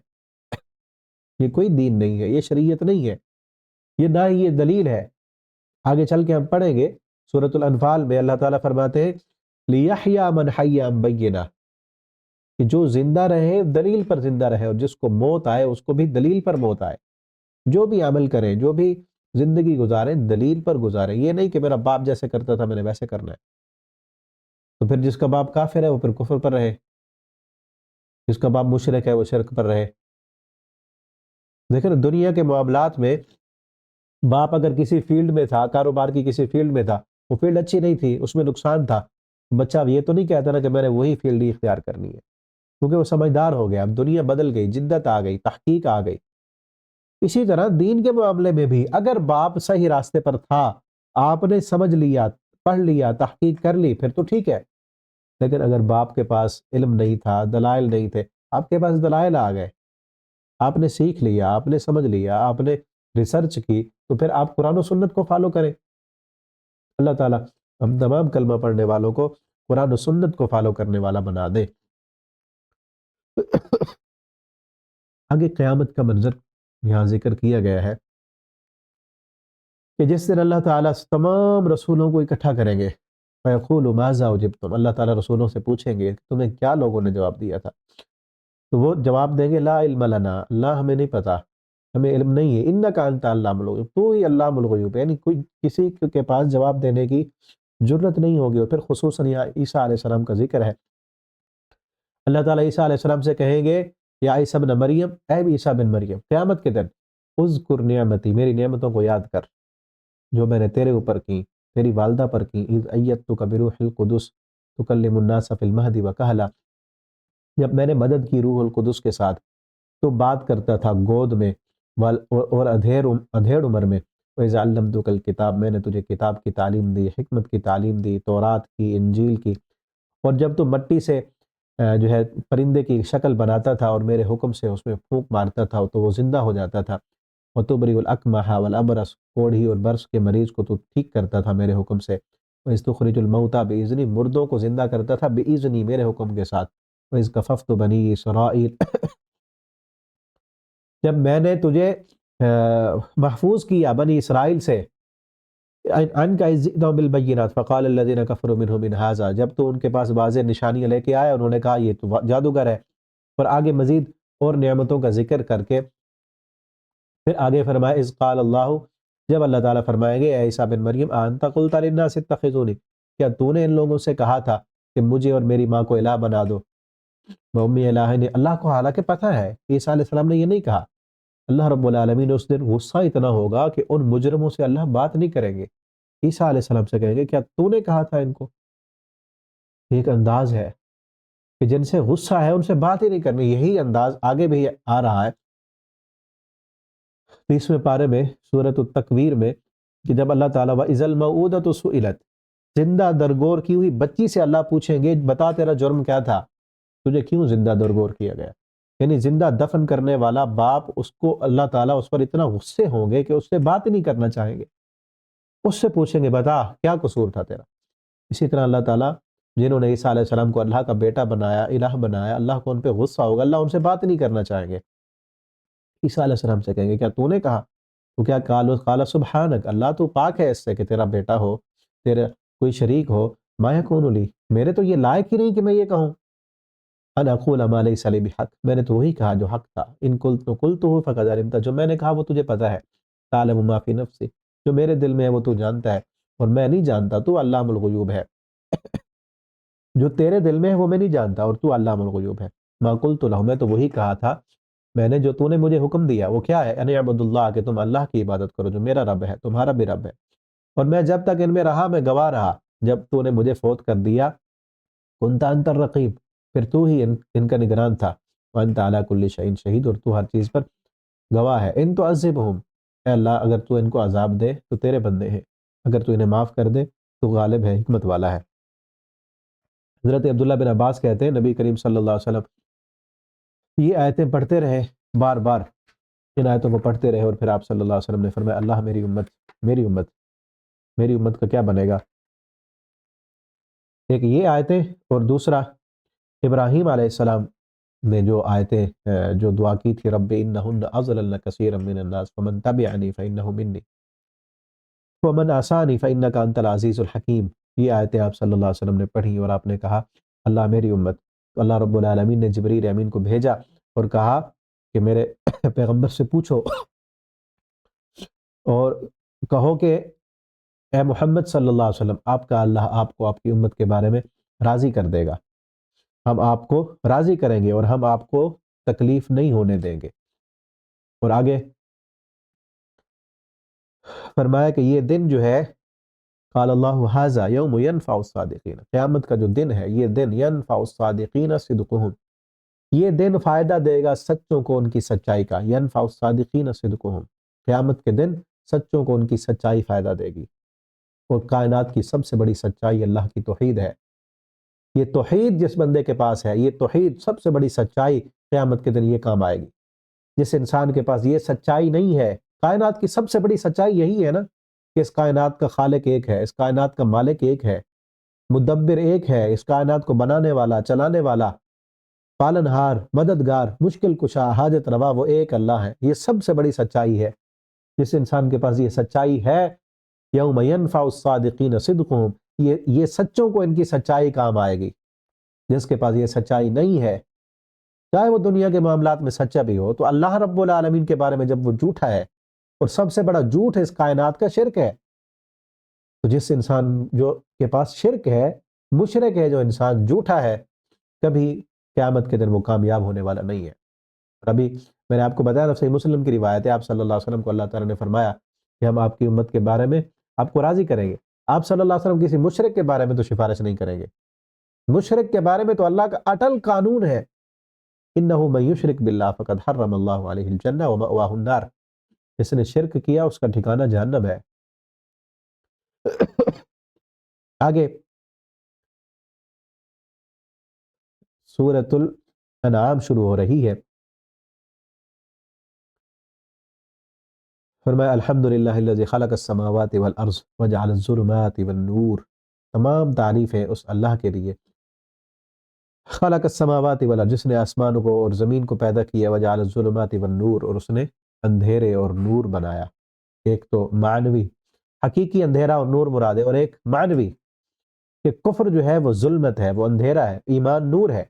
یہ کوئی دین نہیں ہے، یہ شریعت نہیں ہے، یہ نہ ہی یہ دلیل ہے۔ آگے چل کے ہم پڑھیں گے سورۃ الانفال میں اللہ تعالیٰ فرماتے ہیں لِيَحْيَا مَنْ حَيَّ عَنْ بَيِّنَةٍ، کہ جو زندہ رہے دلیل پر زندہ رہے، اور جس کو موت آئے اس کو بھی دلیل پر موت آئے۔ جو بھی عمل کریں، جو بھی زندگی گزاریں، دلیل پر گزاریں۔ یہ نہیں کہ میرا باپ جیسے کرتا تھا میں نے ویسے کرنا ہے، تو پھر جس کا باپ کافر ہے وہ پھر کفر پر رہے، جس کا باپ مشرک ہے وہ شرک پر رہے۔ دیکھیں نا، دنیا کے معاملات میں باپ اگر کسی فیلڈ میں تھا، کاروبار کی کسی فیلڈ میں تھا، وہ فیلڈ اچھی نہیں تھی، اس میں نقصان تھا، بچہ اب یہ تو نہیں کہتا نا کہ میں نے وہی فیلڈ ہی اختیار کرنی ہے، کیونکہ وہ سمجھدار ہو گیا، اب دنیا بدل گئی، جدت آ گئی، تحقیق آ گئی۔ اسی طرح دین کے معاملے میں بھی اگر باپ صحیح راستے پر تھا، آپ نے سمجھ لیا، پڑھ لیا، تحقیق کر لی، پھر تو ٹھیک ہے۔ لیکن اگر باپ کے پاس علم نہیں تھا، دلائل نہیں تھے، آپ کے پاس دلائل آ گئے، آپ نے سیکھ لیا، آپ نے سمجھ لیا، آپ نے ریسرچ کی، تو پھر آپ قرآن و سنت کو فالو کریں۔ اللہ تعالیٰ ہم تمام کلمہ پڑھنے والوں کو قرآن و سنت کو فالو کرنے والا بنا دے۔ آگے قیامت کا منظر یہاں ذکر کیا گیا ہے کہ جس دن اللہ تعالیٰ تمام رسولوں کو اکٹھا کریں گے، فَيَقُولُ مَاذَا أُجِبْتُمْ، اللہ تعالیٰ رسولوں سے پوچھیں گے کہ تمہیں کیا لوگوں نے جواب دیا تھا، تو وہ جواب دیں گے لا علم لنا، اللہ ہمیں نہیں پتا، ہمیں علم نہیں ہے، انک انت علام الغیوب، تو ہی علام الغیوب، یعنی کوئی کسی کے پاس جواب دینے کی جرت نہیں ہوگی۔ اور پھر خصوصاً یہاں عیسیٰ علیہ السلام کا ذکر ہے، اللہ تعالیٰ عیسیٰ علیہ السلام سے کہیں گے یا عیسیٰ بن مریم، اے عیسیٰ بن مریم، قیامت کے دن اذکر نعمتی، میری نعمتوں کو یاد کر جو میں نے تیرے اوپر کی، تیری والدہ پر کی، اذ ایدتک بروح القدس تکلم الناس فی المہد وکہلا، جب میں نے مدد کی روح القدس کے ساتھ، تو بات کرتا تھا گود میں اور ادھیڑ عمر میں، وَإِذْ عَلَّمْتُكَ الْكِتَابَ، میں نے تجھے کتاب کی تعلیم دی، حکمت کی تعلیم دی، تورات کی، انجیل کی، اور جب تو مٹی سے جو ہے پرندے کی شکل بناتا تھا اور میرے حکم سے اس میں پھونک مارتا تھا تو وہ زندہ ہو جاتا تھا، وَتُبْرِئُ الْأَكْمَحَ وَالْأَبْرَصَ، کوڑھی اور برص کے مریض کو تو ٹھیک کرتا تھا میرے حکم سے، وَإِذْ تُخْرِجُ الْمَوْتَى بِإِذْنِی، مردوں کو زندہ کرتا تھا بِإِذْنِی، میرے حکم کے ساتھ، وَإِذْ كَفَفْتُ بَنِی إِسْرَائِیل، جب میں نے تجھے محفوظ کیا بنی اسرائیل سے، عنک اذ جئتہم بالبینات فقال الذین کفروا منہم ان ھذا، جب تو ان کے پاس واضح نشانیاں لے کے آیا، انہوں نے کہا یہ تو جادوگر ہے۔ اور آگے مزید اور نعمتوں کا ذکر کر کے پھر آگے فرمایا اذ قال اللہ، جب اللہ تعالیٰ فرمائیں گے اے عیسیٰ بن مریم انت قلت للناس اتخذونی، کیا تو نے ان لوگوں سے کہا تھا کہ مجھے اور میری ماں کو الہ بنا دو، وہ امی الہین، اللہ کو حالانکہ پتہ ہے عیسیٰ علیہ السلام نے یہ نہیں کہا۔ اللہ رب العالمین اس دن غصہ اتنا ہوگا کہ ان مجرموں سے اللہ بات نہیں کریں گے، عیسیٰ علیہ السلام سے کہیں گے کیا تو نے کہا تھا ان کو؟ ایک انداز ہے کہ جن سے غصہ ہے ان سے بات ہی نہیں کرنی، یہی انداز آگے بھی آ رہا ہے 30ویں پارے میں سورۃ التکویر میں، کہ جب اللہ تعالیٰ وَإِذَا الْمَوْءُودَةُ سُئِلَتْ، زندہ درگور کی ہوئی بچی سے اللہ پوچھیں گے بتا تیرا جرم کیا تھا، تجھے کیوں زندہ درگور کیا گیا؟ یعنی زندہ دفن کرنے والا باپ، اس کو اللہ تعالیٰ اس پر اتنا غصے ہوں گے کہ اس سے بات ہی نہیں کرنا چاہیں گے، اس سے پوچھیں گے بتا کیا قصور تھا تیرا۔ اسی طرح اللہ تعالیٰ جنہوں نے عیسیٰ علیہ السلام کو اللہ کا بیٹا بنایا، الہ بنایا، اللہ کو ان پہ غصہ ہوگا، اللہ ان سے بات نہیں کرنا چاہیں گے۔ عیسیٰ علیہ السلام سے کہیں گے کیا تو نے کہا؟ تو کیا قال سبحانک، اللہ تو پاک ہے اس سے کہ تیرا بیٹا ہو، تیرا کوئی شریک ہو، ما یکون لی، میرے تو یہ لائق ہی نہیں کہ میں یہ کہوں، ان اقول ما لیس لی بحق، میں نے تو وہی کہا جو حق تھا، ان قلتہ فقد علمت، جو میں نے کہا وہ تجھے پتہ ہے، تعلم ما فی نفسی، جو میرے دل میں ہے وہ تو جانتا ہے، اور میں نہیں جانتا، تو علام الغیوب ہے، جو تیرے دل میں ہے وہ میں نہیں جانتا اور تو علام الغیوب ہے۔ ما قلت لہم، میں تو وہی کہا تھا، میں نے جو تو نے مجھے حکم دیا وہ کیا ہے، ان اعبدوا اللہ، کہ تم اللہ کی عبادت کرو جو میرا رب ہے تمہارا بھی رب ہے، اور میں جب تک ان میں رہا میں گواہ رہا، جب تو نے مجھے فوت کر دیا کنت انت الرقیب، پھر تو ہی ان کا نگران تھا، وانت علی کل شیء شہید، اور تو ہر چیز پر گواہ ہے۔ ان تعذبہم، اے اللہ اگر تو ان کو عذاب دے تو تیرے بندے ہیں، اگر تو انہیں معاف کر دے تو غالب ہے، حکمت والا ہے۔ حضرت عبداللہ بن عباس کہتے ہیں نبی کریم صلی اللہ علیہ وسلم یہ آیتیں پڑھتے رہے بار بار، ان آیتوں کو پڑھتے رہے، اور پھر آپ صلی اللہ علیہ وسلم نے فرمایا اللہ میری امت، میری امت، میری امت کا کیا بنے گا۔ ایک یہ آیتیں، اور دوسرا ابراہیم علیہ السلام نے جو آیتیں جو دعا کی تھی، رب انہن اضللن کثیرا من الناس فمن تبعنی فانہ منی ومن عصانی فانک انت العزیز الحکیم، یہ آیتیں آپ صلی اللہ علیہ وسلم نے پڑھی، اور آپ نے کہا اللہ میری امت، تو اللہ رب العالمین نے جبریل امین کو بھیجا اور کہا کہ میرے پیغمبر سے پوچھو اور کہو کہ اے محمد صلی اللہ علیہ وسلم، آپ کا اللہ آپ کو آپ کی امت کے بارے میں راضی کر دے گا، ہم آپ کو راضی کریں گے اور ہم آپ کو تکلیف نہیں ہونے دیں گے۔ اور آگے فرمایا کہ یہ دن جو ہے، قال اللہ ھذا یوم ینفع الصادقین، قیامت کا جو دن ہے یہ دن ینفع الصادقین صدقہم، یہ دن فائدہ دے گا سچوں کو ان کی سچائی کا، ینفع الصادقین صدقہم، قیامت کے دن سچوں کو ان کی سچائی فائدہ دے گی۔ اور کائنات کی سب سے بڑی سچائی اللہ کی توحید ہے، یہ توحید جس بندے کے پاس ہے، یہ توحید سب سے بڑی سچائی، قیامت کے دن یہ کام آئے گی۔ جس انسان کے پاس یہ سچائی نہیں ہے، کائنات کی سب سے بڑی سچائی یہی ہے نا کہ اس کائنات کا خالق ایک ہے، اس کائنات کا مالک ایک ہے، مدبر ایک ہے، اس کائنات کو بنانے والا، چلانے والا، پالن ہار، مددگار، مشکل کشا، حاجت روا، وہ ایک اللہ ہے۔ یہ سب سے بڑی سچائی ہے۔ جس انسان کے پاس یہ سچائی ہے، یوم ینفع الصادقین صدقہم، یہ سچوں کو ان کی سچائی کام آئے گی۔ جس کے پاس یہ سچائی نہیں ہے، چاہے وہ دنیا کے معاملات میں سچا بھی ہو، تو اللہ رب العالمین کے بارے میں جب وہ جھوٹا ہے، اور سب سے بڑا جھوٹ اس کائنات کا شرک ہے، تو جس انسان جو کے پاس شرک ہے، مشرک ہے جو انسان، جھوٹا ہے، کبھی قیامت کے دن وہ کامیاب ہونے والا نہیں ہے۔ اور ابھی میں نے آپ کو بتایا نا، صحیح مسلم کی روایت ہے، آپ صلی اللہ علیہ وسلم کو اللہ تعالیٰ نے فرمایا کہ ہم آپ کی امت کے بارے میں آپ کو راضی کریں گے۔ آپ صلی اللہ علیہ وسلم کسی مشرک کے بارے میں تو سفارش نہیں کریں گے، مشرک کے بارے میں تو اللہ کا اٹل قانون ہے، انہ من یشرک باللہ فقد حرم اللہ علیہ الجنہ ومأواہ النار، جس نے شرک کیا اس کا ٹھکانہ جہنم ہے۔ آگے سورۃ الانعام شروع ہو رہی ہے، فرمایا الحمدللہ الذی خلق السماوات والارض وجعل الظلمات والنور، تمام تعریفیں اس اللہ کے لیے، خلق السماوات والارض، جس نے آسمانوں کو اور زمین کو پیدا کیا، وجعل الظلمات والنور، اور اس نے اندھیرے اور نور بنایا۔ ایک تو معنوی حقیقی اندھیرا اور نور مراد ہے، اور ایک معنوی کہ کفر جو ہے وہ ظلمت ہے، وہ اندھیرا ہے، ایمان نور ہے۔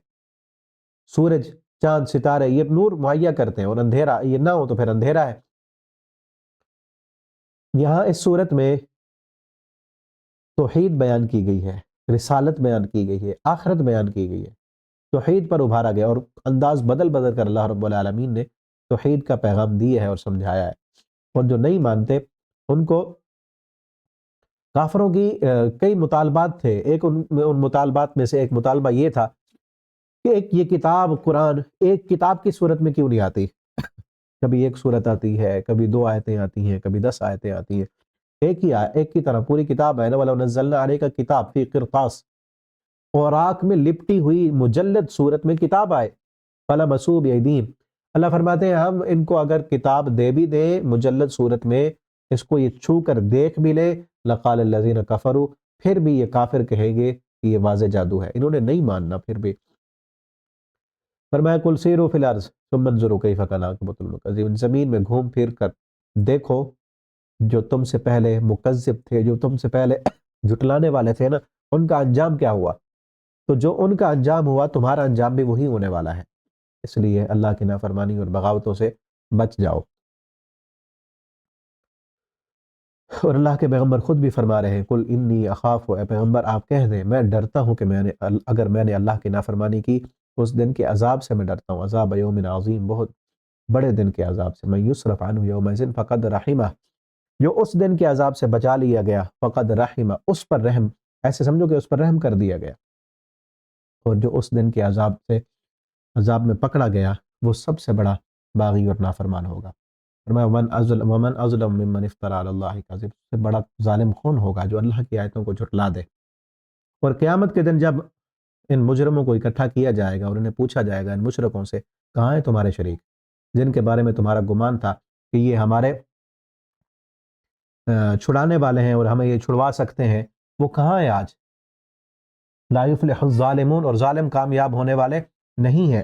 سورج، چاند، ستارے یہ نور مہیا کرتے ہیں، اور اندھیرا یہ نہ ہو تو پھر اندھیرا ہے۔ یہاں اس صورت میں توحید بیان کی گئی ہے، رسالت بیان کی گئی ہے، آخرت بیان کی گئی ہے، توحید پر ابھارا گیا، اور انداز بدل بدل کر اللہ رب العالمین نے توحید کا پیغام دیا ہے اور سمجھایا ہے۔ اور جو نہیں مانتے ان کو کافروں کی کئی مطالبات تھے، ایک ان مطالبات میں سے ایک مطالبہ یہ تھا کہ یہ کتاب قرآن ایک کتاب کی صورت میں کیوں نہیں آتی، کبھی ایک صورت آتی ہے، کبھی 2 آیتیں آتی ہیں، کبھی 10 آیتیں آتی ہیں، ایک کی طرح پوری کتاب ہے نا، وَلَوْ نَزَّلْنَا عَلَيْكَ کتاب فی قرطاس، اوراق میں لپٹی ہوئی مجلد صورت میں کتاب آئے، فَلَمَسُوا بِأَيْدِيهِمْ، اللہ فرماتے ہیں ہم ان کو اگر کتاب دے بھی دیں مجلد صورت میں، اس کو یہ چھو کر دیکھ بھی لے، لَقَالَ الَّذِينَ كَفَرُوا، پھر بھی یہ کافر کہیں گے کہ یہ واضح جادو ہے، انہوں نے نہیں ماننا پھر بھی۔ فرمایا قُلْ سِیرُوا فِی الْأَرْضِ ثُمَّ انظُرُوا کَیْفَ کَانَ عَاقِبَۃُ الْمُکَذِّبِینَ، زمین میں گھوم پھر کر دیکھو جو تم سے پہلے مکذب تھے، جو تم سے پہلے جھٹلانے والے تھے نا، ان کا انجام کیا ہوا، تو جو ان کا انجام ہوا تمہارا انجام بھی وہی ہونے والا ہے، اس لیے اللہ کی نافرمانی اور بغاوتوں سے بچ جاؤ۔ اور اللہ کے پیغمبر خود بھی فرما رہے ہیں قل انی اخاف، اے پیغمبر آپ کہہ دیں میں ڈرتا ہوں کہ اگر میں نے اللہ کی نافرمانی کی اس دن کے عذاب سے میں ڈرتا ہوں، عذاب یوم عظیم، بہت بڑے دن کے عذاب سے، من یصرف عنہ یومئذ فقد رحمہ، جو اس دن کے عذاب سے بچا لیا گیا، فقد رحمہ، اس پر رحم، ایسے سمجھو کہ اس پر رحم کر دیا گیا، اور جو اس دن کے عذاب میں پکڑا گیا وہ سب سے بڑا باغی اور نافرمان ہوگا۔ فرمایا ومن اظلم ممن افترى علی اللہ کذب، سے بڑا ظالم کون ہوگا جو اللہ کی آیتوں کو جھٹلا دے۔ اور قیامت کے دن جب ان مجرموں کو اکٹھا کیا جائے گا اور انہیں پوچھا جائے گا ان مشرکوں سے، کہاں ہیں تمہارے شریک جن کے بارے میں تمہارا گمان تھا کہ یہ ہمارے چھڑانے والے ہیں اور ہمیں یہ چھڑوا سکتے ہیں، وہ کہاں ہیں آج؟ لا یفلح الظالمون، اور ظالم کامیاب ہونے والے نہیں ہیں۔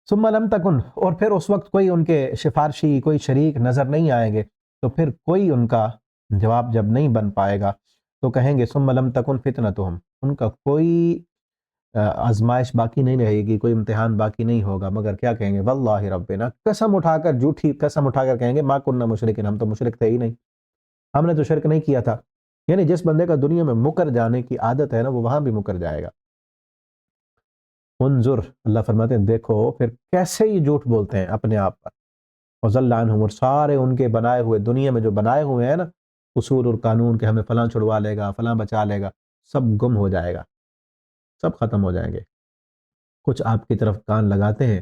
ثم لم تکن، اور پھر اس وقت کوئی ان کے سفارشی، کوئی شریک نظر نہیں آئیں گے، تو پھر کوئی ان کا جواب جب نہیں بن پائے گا تو کہیں گے ثم لم تکن فتنتہم، ان کا کوئی آزمائش باقی نہیں رہے گی، کوئی امتحان باقی نہیں ہوگا، مگر کیا کہیں گے واللہ ربنا، قسم اٹھا کر، جھوٹی قسم اٹھا کر کہیں گے ما کننا مشرکین، ہم تو مشرک تھے ہی نہیں، ہم نے تو شرک نہیں کیا تھا۔ یعنی جس بندے کا دنیا میں مکر جانے کی عادت ہے نا، وہ وہاں بھی مکر جائے گا۔ انظر، اللہ فرماتے ہیں دیکھو پھر کیسے یہ جھوٹ بولتے ہیں اپنے آپ پر، وضل عنہم، اور سارے ان کے بنائے ہوئے، دنیا میں جو بنائے ہوئے ہیں نا اصول اور قانون کہ ہمیں فلاں چھڑوا لے گا، فلاں بچا لے گا، سب گم ہو جائے گا، سب ختم ہو جائیں گے۔ کچھ آپ کی طرف کان لگاتے ہیں،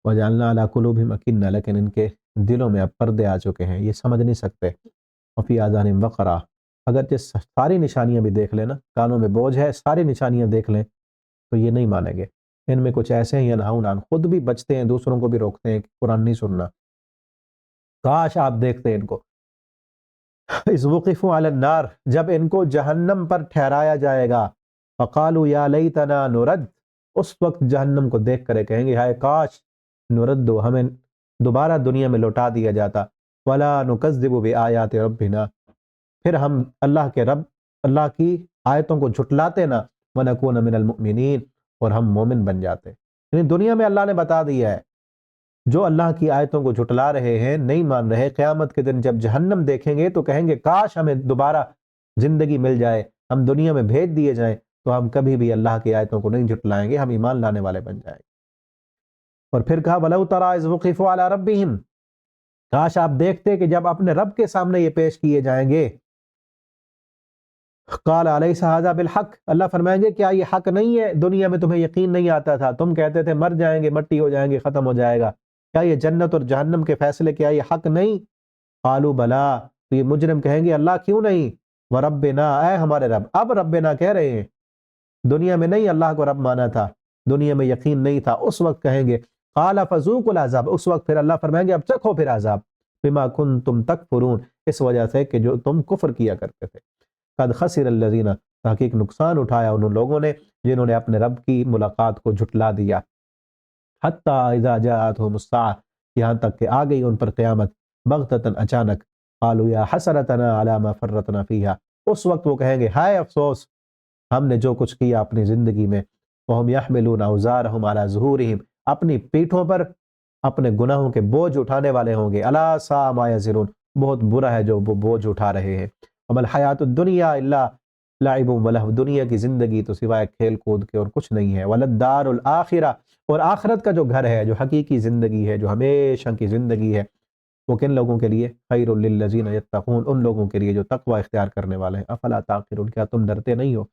وجعلنا علی قلوبہم اکنہ، لیکن ان کے دلوں میں اب پردے آ چکے ہیں، یہ سمجھ نہیں سکتے، وفی آذانہم وقرا، اگرچہ ساری نشانیاں بھی دیکھ لیں نا، کانوں میں بوجھ ہے، ساری نشانیاں دیکھ لیں تو یہ نہیں مانیں گے۔ ان میں کچھ ایسے ہیں ینہون عن، خود بھی بچتے ہیں، دوسروں کو بھی روکتے ہیں کہ قرآن نہیں سننا۔ کاش آپ دیکھتے ہیں ان کو، اذ وقفوا علی النار، جب ان کو جہنم پر ٹھہرایا جائے گا، فقالوا یا لیتنا نرد، اس وقت جہنم کو دیکھ کر کہیں گے ہائے کاش نرد، ہمیں دوبارہ دنیا میں لوٹا دیا جاتا، ولا نکذب بآیات ربنا، پھر ہم اللہ کی آیتوں کو جھٹلاتے نہ، ونکون من المؤمنین، اور ہم مومن بن جاتے۔ یعنی دنیا میں اللہ نے بتا دیا ہے جو اللہ کی آیتوں کو جھٹلا رہے ہیں، نہیں مان رہے، قیامت کے دن جب جہنم دیکھیں گے تو کہیں گے کاش ہمیں دوبارہ زندگی مل جائے، ہم دنیا میں بھیج دیے جائیں تو ہم کبھی بھی اللہ کی آیتوں کو نہیں جھٹلائیں گے، ہم ایمان لانے والے بن جائیں گے۔ اور پھر کہا وَلَوْ تَرَىٰ إِذْ وُقِفُوا عَلَىٰ رَبِّهِمْ، کاش آپ دیکھتے کہ جب اپنے رب کے سامنے یہ پیش کیے جائیں گے، قال الیس ھذا بالحق، اللہ فرمائیں گے کیا یہ حق نہیں ہے؟ دنیا میں تمہیں یقین نہیں آتا تھا، تم کہتے تھے مر جائیں گے، مٹی ہو جائیں گے، ختم ہو جائے گا، کیا یہ جنت اور جہنم کے فیصلے کیا یہ حق نہیں؟ قالوا بلا، تو یہ مجرم کہیں گے اللہ کیوں نہیں، وربنا، اے ہمارے رب، اب ربنا کہہ رہے ہیں، دنیا میں نہیں اللہ کو رب مانا تھا، دنیا میں یقین نہیں تھا، اس وقت کہیں گے قال فذوقوا العذاب، اس وقت پھر اللہ فرمائیں گے اب چکھو پھر عذاب، بما کنتم تکفرون، اس وجہ سے کہ جو تم کفر کیا کرتے تھے، قد خسر الذین، تحقیق نقصان اٹھایا ان لوگوں نے جنہوں نے اپنے رب کی ملاقات کو جھٹلا دیا، حتی اذا جاءتهم الساعہ، یہاں تک کہ آ گئی ان پر قیامت، بغتتاً اچانک، قالوا یا حسرتنا علی ما فرطنا فیہا، اس وقت وہ کہیں گے ہائے افسوس ہم نے جو کچھ کیا اپنی زندگی میں، وہم یحملون اوزارہم علی ظہورہم، اپنی پیٹھوں پر اپنے گناہوں کے بوجھ اٹھانے والے ہوں گے، الا ساء ما یزرون، بہت برا ہے جو وہ بوجھ اٹھا رہے ہیں، وما الحیات الدنیا الا لعب ولہو، دنیا کی زندگی تو سوائے کھیل کود کے اور کچھ نہیں ہے، وللدار الآخرہ، اور آخرت کا جو گھر ہے، جو حقیقی زندگی ہے، جو ہمیشہ کی زندگی ہے، وہ کن لوگوں کے لیے، خیر للذین یتقون، ان لوگوں کے لیے جو تقوی اختیار کرنے والے ہیں، افلا تعقلون، کیا تم ڈرتے نہیں ہو؟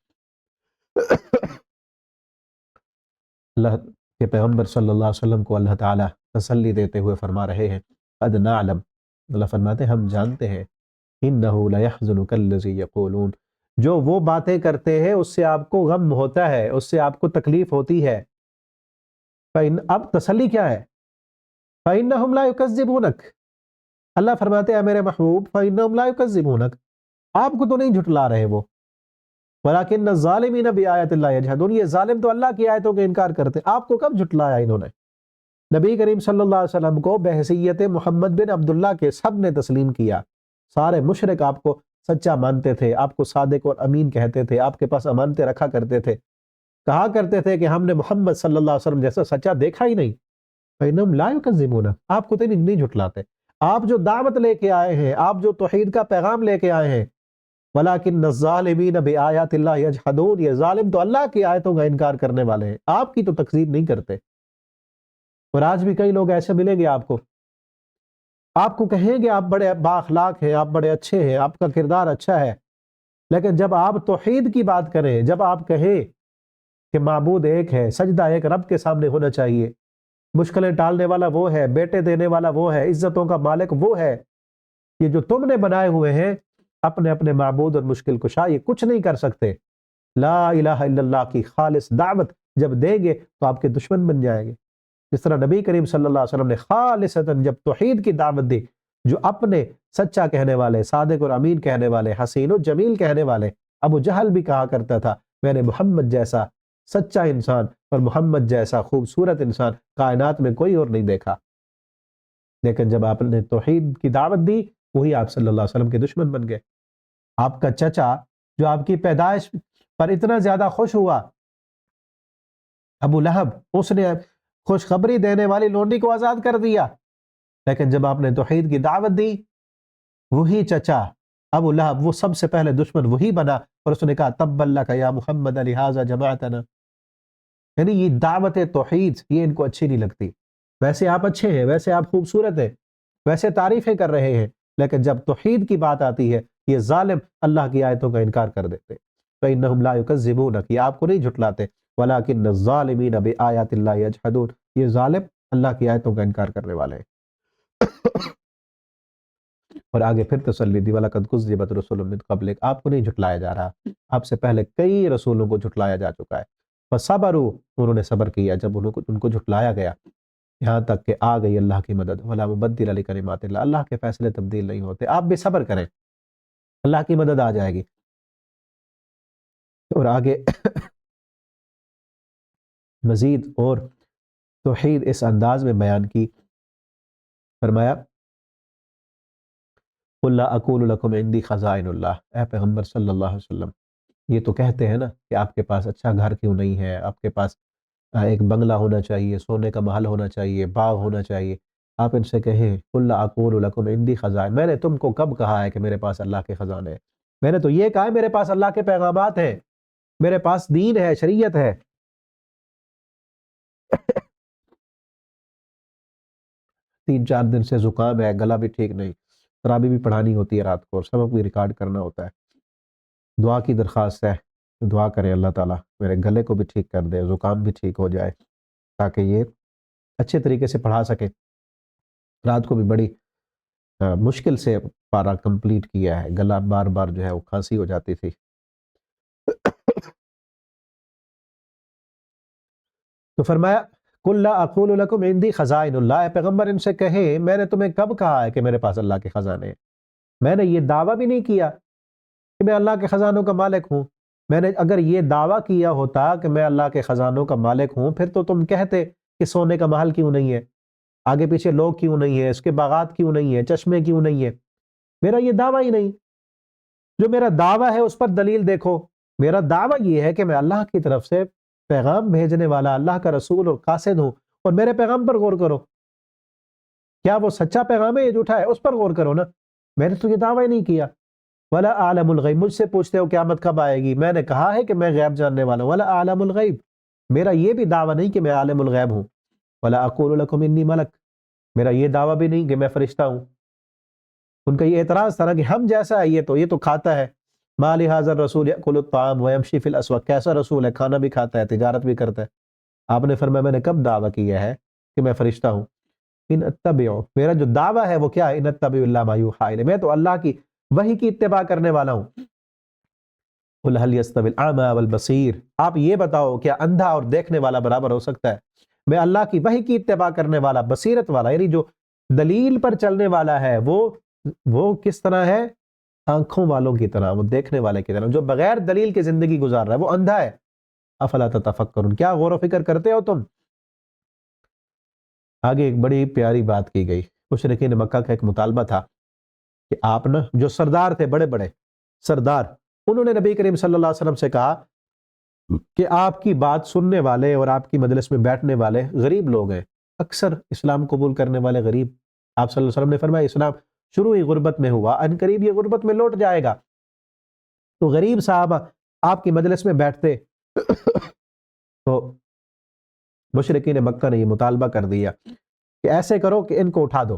اللہ کے پیغمبر صلی اللہ علیہ وسلم کو اللہ تعالیٰ تسلی دیتے ہوئے فرما رہے ہیں قد نعلم، اللہ فرماتے ہیں ہم جانتے ہیں، انہ لیحزنک الذی یقولون، جو وہ باتیں کرتے ہیں اس سے آپ کو غم ہوتا ہے، اس سے آپ کو تکلیف ہوتی ہے، اب تسلی کیا ہے؟ فإنہم لا یکذبونک، اللہ فرماتے ہیں میرے محبوب فإنہم لا یکذبونک، آپ کو تو نہیں جھٹلا رہے وہ، ولیکن الظالمین بآیات اللہ یجحدون، یہ ظالم تو اللہ کی آیتوں کے انکار کرتے ہیں، آپ کو کب جھٹلایا انہوں نے؟ نبی کریم صلی اللہ علیہ وسلم کو بحیثیت محمد بن عبداللہ کے سب نے تسلیم کیا، سارے مشرک آپ کو سچا مانتے تھے، آپ کو صادق اور امین کہتے تھے، آپ کے پاس امانتیں رکھا کرتے تھے، کہا کرتے تھے کہ ہم نے محمد صلی اللہ علیہ وسلم جیسا سچا دیکھا ہی نہیں، فإنهم لا يكذبونك، آپ کو نہیں جھٹلاتے. آپ جو دعوت لے کے آئے ہیں، آپ جو توحید کا پیغام لے کے آئے ہیں، وَلَكِنَّ الظَّالِمِينَ بِآيَاتِ اللَّهِ يَجْحَدُونَ، یہ ظالم تو اللہ کی آیتوں کا انکار کرنے والے ہیں، آپ کی تو تکذیب نہیں کرتے. اور آج بھی کئی لوگ ایسے ملیں گے آپ کو کہیں گے آپ بڑے بااخلاق ہیں، آپ بڑے اچھے ہیں، آپ کا کردار اچھا ہے، لیکن جب آپ توحید کی بات کریں، جب آپ کہیں کہ معبود ایک ہے، سجدہ ایک رب کے سامنے ہونا چاہیے، مشکلیں ٹالنے والا وہ ہے، بیٹے دینے والا وہ ہے، عزتوں کا مالک وہ ہے، یہ جو تم نے بنائے ہوئے ہیں اپنے اپنے معبود اور مشکل کشا، یہ کچھ نہیں کر سکتے. لا الہ الا اللہ کی خالص دعوت جب دیں گے تو آپ کے دشمن بن جائیں گے. جس طرح نبی کریم صلی اللہ علیہ وسلم نے خالصتاً جب توحید کی دعوت دی، جو اپنے سچا کہنے والے، صادق اور امین کہنے والے، حسین و جمیل کہنے والے، ابو جہل بھی کہا کرتا تھا میں نے محمد جیسا سچا انسان اور محمد جیسا خوبصورت انسان کائنات میں کوئی اور نہیں دیکھا. لیکن جب آپ نے توحید کی دعوت دی، وہی آپ صلی اللہ علیہ وسلم کے دشمن بن گئے. آپ کا چچا جو آپ کی پیدائش پر اتنا زیادہ خوش ہوا، ابو لہب، اس نے خوشخبری دینے والی لونڈی کو آزاد کر دیا. لیکن جب آپ نے توحید کی دعوت دی، وہی چچا ابو لہب، وہ سب سے پہلے دشمن وہی بنا، اور اس نے کہا تب لک یا محمد لہذا جمعتنا. یعنی یہ دعوت توحید یہ ان کو اچھی نہیں لگتی. ویسے آپ اچھے ہیں، ویسے آپ خوبصورت ہیں، ویسے تعریفیں کر رہے ہیں، لیکن جب توحید کی بات آتی ہے یہ ظالم اللہ کی آیتوں کا انکار کر دیتے. فإنهم لا يكذبونك، یہ آپ کو نہیں جھٹلاتے. ولكن الظالمین بآیات اللہ یجحدون، یہ ظالم اللہ کی آیتوں کا انکار کرنے والے ہیں. اور آگے پھر تسلی دی، وَلَقَدْ كُذِّبَتْ رُسُلٌ مِّن قَبْلِكَ، آپ کو نہیں جھٹلایا جا رہا، آپ سے پہلے کئی رسولوں کو جھٹلایا جا چکا ہے. فَصَبَرُوا، انہوں نے صبر کیا جب ان کو جھٹلایا گیا، یہاں تک کہ آ گئی اللہ کی مدد. وَلَا مُبَدِّلَ لِكَلِمَاتِ اللَّهِ، اللہ کے فیصلے تبدیل نہیں ہوتے. آپ بھی صبر کریں، اللہ کی مدد آ جائے گی. اور آگے مزید اور توحید اس انداز میں بیان کی، فرمایا قُلْ لَا أَقُولُ لَكُمْ عِنْدِي خَزَائِنُ اللَّهِ، اے پیغمبر صلی اللہ علیہ وسلم، یہ تو کہتے ہیں نا کہ آپ کے پاس اچھا گھر کیوں نہیں ہے، آپ کے پاس ایک بنگلہ ہونا چاہیے، سونے کا محل ہونا چاہیے، باغ ہونا چاہیے. آپ ان سے کہیں قُلْ لَا أَقُولُ لَكُمْ عِنْدِي خَزَائِنُ، میں نے تم کو کب کہا ہے کہ میرے پاس اللہ کے خزانے ہیں؟ میں نے تو یہ کہا ہے میرے پاس اللہ کے پیغامات ہیں، میرے پاس دین ہے، شریعت ہے. 3-4 دن سے زکام ہے، گلا بھی ٹھیک نہیں، تراویح بھی پڑھانی ہوتی ہے رات کو، اور سبق بھی ریکارڈ کرنا ہوتا ہے. دعا کی درخواست ہے، دعا کریں اللہ تعالیٰ میرے گلے کو بھی ٹھیک کر دے، زکام بھی ٹھیک ہو جائے، تاکہ یہ اچھے طریقے سے پڑھا سکے. رات کو بھی بڑی مشکل سے پارا کمپلیٹ کیا ہے، گلا بار بار جو ہے وہ کھانسی ہو جاتی تھی. تو فرمایا قُلْ لَا أَقُولُ لَكُمْ عِنْدِي خَزَائِنُ اللَّهِ، اے پیغمبر ان سے کہیں میں نے تمہیں کب کہا ہے کہ میرے پاس اللہ کے خزانے ہیں؟ میں نے یہ دعویٰ بھی نہیں کیا کہ میں اللہ کے خزانوں کا مالک ہوں. میں نے اگر یہ دعویٰ کیا ہوتا کہ میں اللہ کے خزانوں کا مالک ہوں، پھر تو تم کہتے کہ سونے کا محل کیوں نہیں ہے، آگے پیچھے لوگ کیوں نہیں ہیں، اس کے باغات کیوں نہیں ہیں، چشمے کیوں نہیں ہیں. میرا یہ دعویٰ ہی نہیں. جو میرا دعویٰ ہے اس پر دلیل دیکھو. میرا دعویٰ یہ ہے کہ میں اللہ کی طرف سے پیغام بھیجنے والا، اللہ کا رسول اور قاصد ہوں، اور میرے پیغام پر غور کرو. کیا وہ سچا پیغام ہے یا جھوٹا ہے، اس پر غور کرو نا. میں نے تو یہ دعویٰ ہی نہیں کیا. وَلَا أَعْلَمُ الْغَيْبِ، مجھ سے پوچھتے ہو قیامت کب آئے گی، میں نے کہا ہے کہ میں غیب جاننے والا ہوں. وَلَا أَعْلَمُ الْغَيْبِ، میرا یہ بھی دعویٰ نہیں کہ میں عالم الغیب ہوں. وَلَا أَقُولُ لَكُمْ إِنِّي مَلَكٌ، میرا یہ دعویٰ بھی نہیں کہ میں فرشتہ ہوں. ان کا یہ اعتراض تھا نا کہ ہم جیسا ہے، یہ تو کھاتا ہے. مَا لِهَٰذَا الرَّسُولِ يَأْكُلُ الطَّعَامَ وَيَمْشِي فِي الْأَسْوَاقِ، کیسا رسول ہے، کھانا بھی کھاتا ہے، تجارت بھی کرتا ہے. آپ نے فرمایا میں نے کب دعویٰ کیا ہے کہ میں فرشتہ ہوں؟ ان اتبع، میرا جو دعویٰ ہے وہ کیا ہے، ان اتبع الا ما یوحی الی، میں تو اللہ کی وحی کی اتباع کرنے والا ہوں. قل هل يستوي الاعمى والبصير، آپ یہ بتاؤ کیا اندھا اور دیکھنے والا برابر ہو سکتا ہے؟ میں اللہ کی وحی کی اتباع کرنے والا، بصیرت والا، یعنی جو دلیل پر چلنے والا ہے، وہ کس طرح ہے؟ آنکھوں والوں کی طرح، وہ دیکھنے والے کی طرح. جو بغیر دلیل کی زندگی گزار رہا ہے وہ اندھا ہے. افلا تتفکرون، کیا غور و فکر کرتے ہو تم؟ آگے ایک بڑی پیاری بات کی گئی. مشرکین مکہ کا ایک مطالبہ تھا کہ آپ نا، جو سردار تھے، بڑے بڑے سردار، انہوں نے نبی کریم صلی اللہ علیہ وسلم سے کہا کہ آپ کی بات سننے والے اور آپ کی مجلس میں بیٹھنے والے غریب لوگ ہیں، اکثر اسلام قبول کرنے والے غریب، آپ صلی اللہ علیہ وسلم نے فرمایا اسلام شروع ہی غربت میں ہوا، ان قریب یہ غربت میں لوٹ جائے گا۔ تو غریب صحابہ آپ کی مجلس میں بیٹھتے تو مشرکین مکہ نے یہ مطالبہ کر دیا کہ ایسے کرو کہ ان کو اٹھا دو،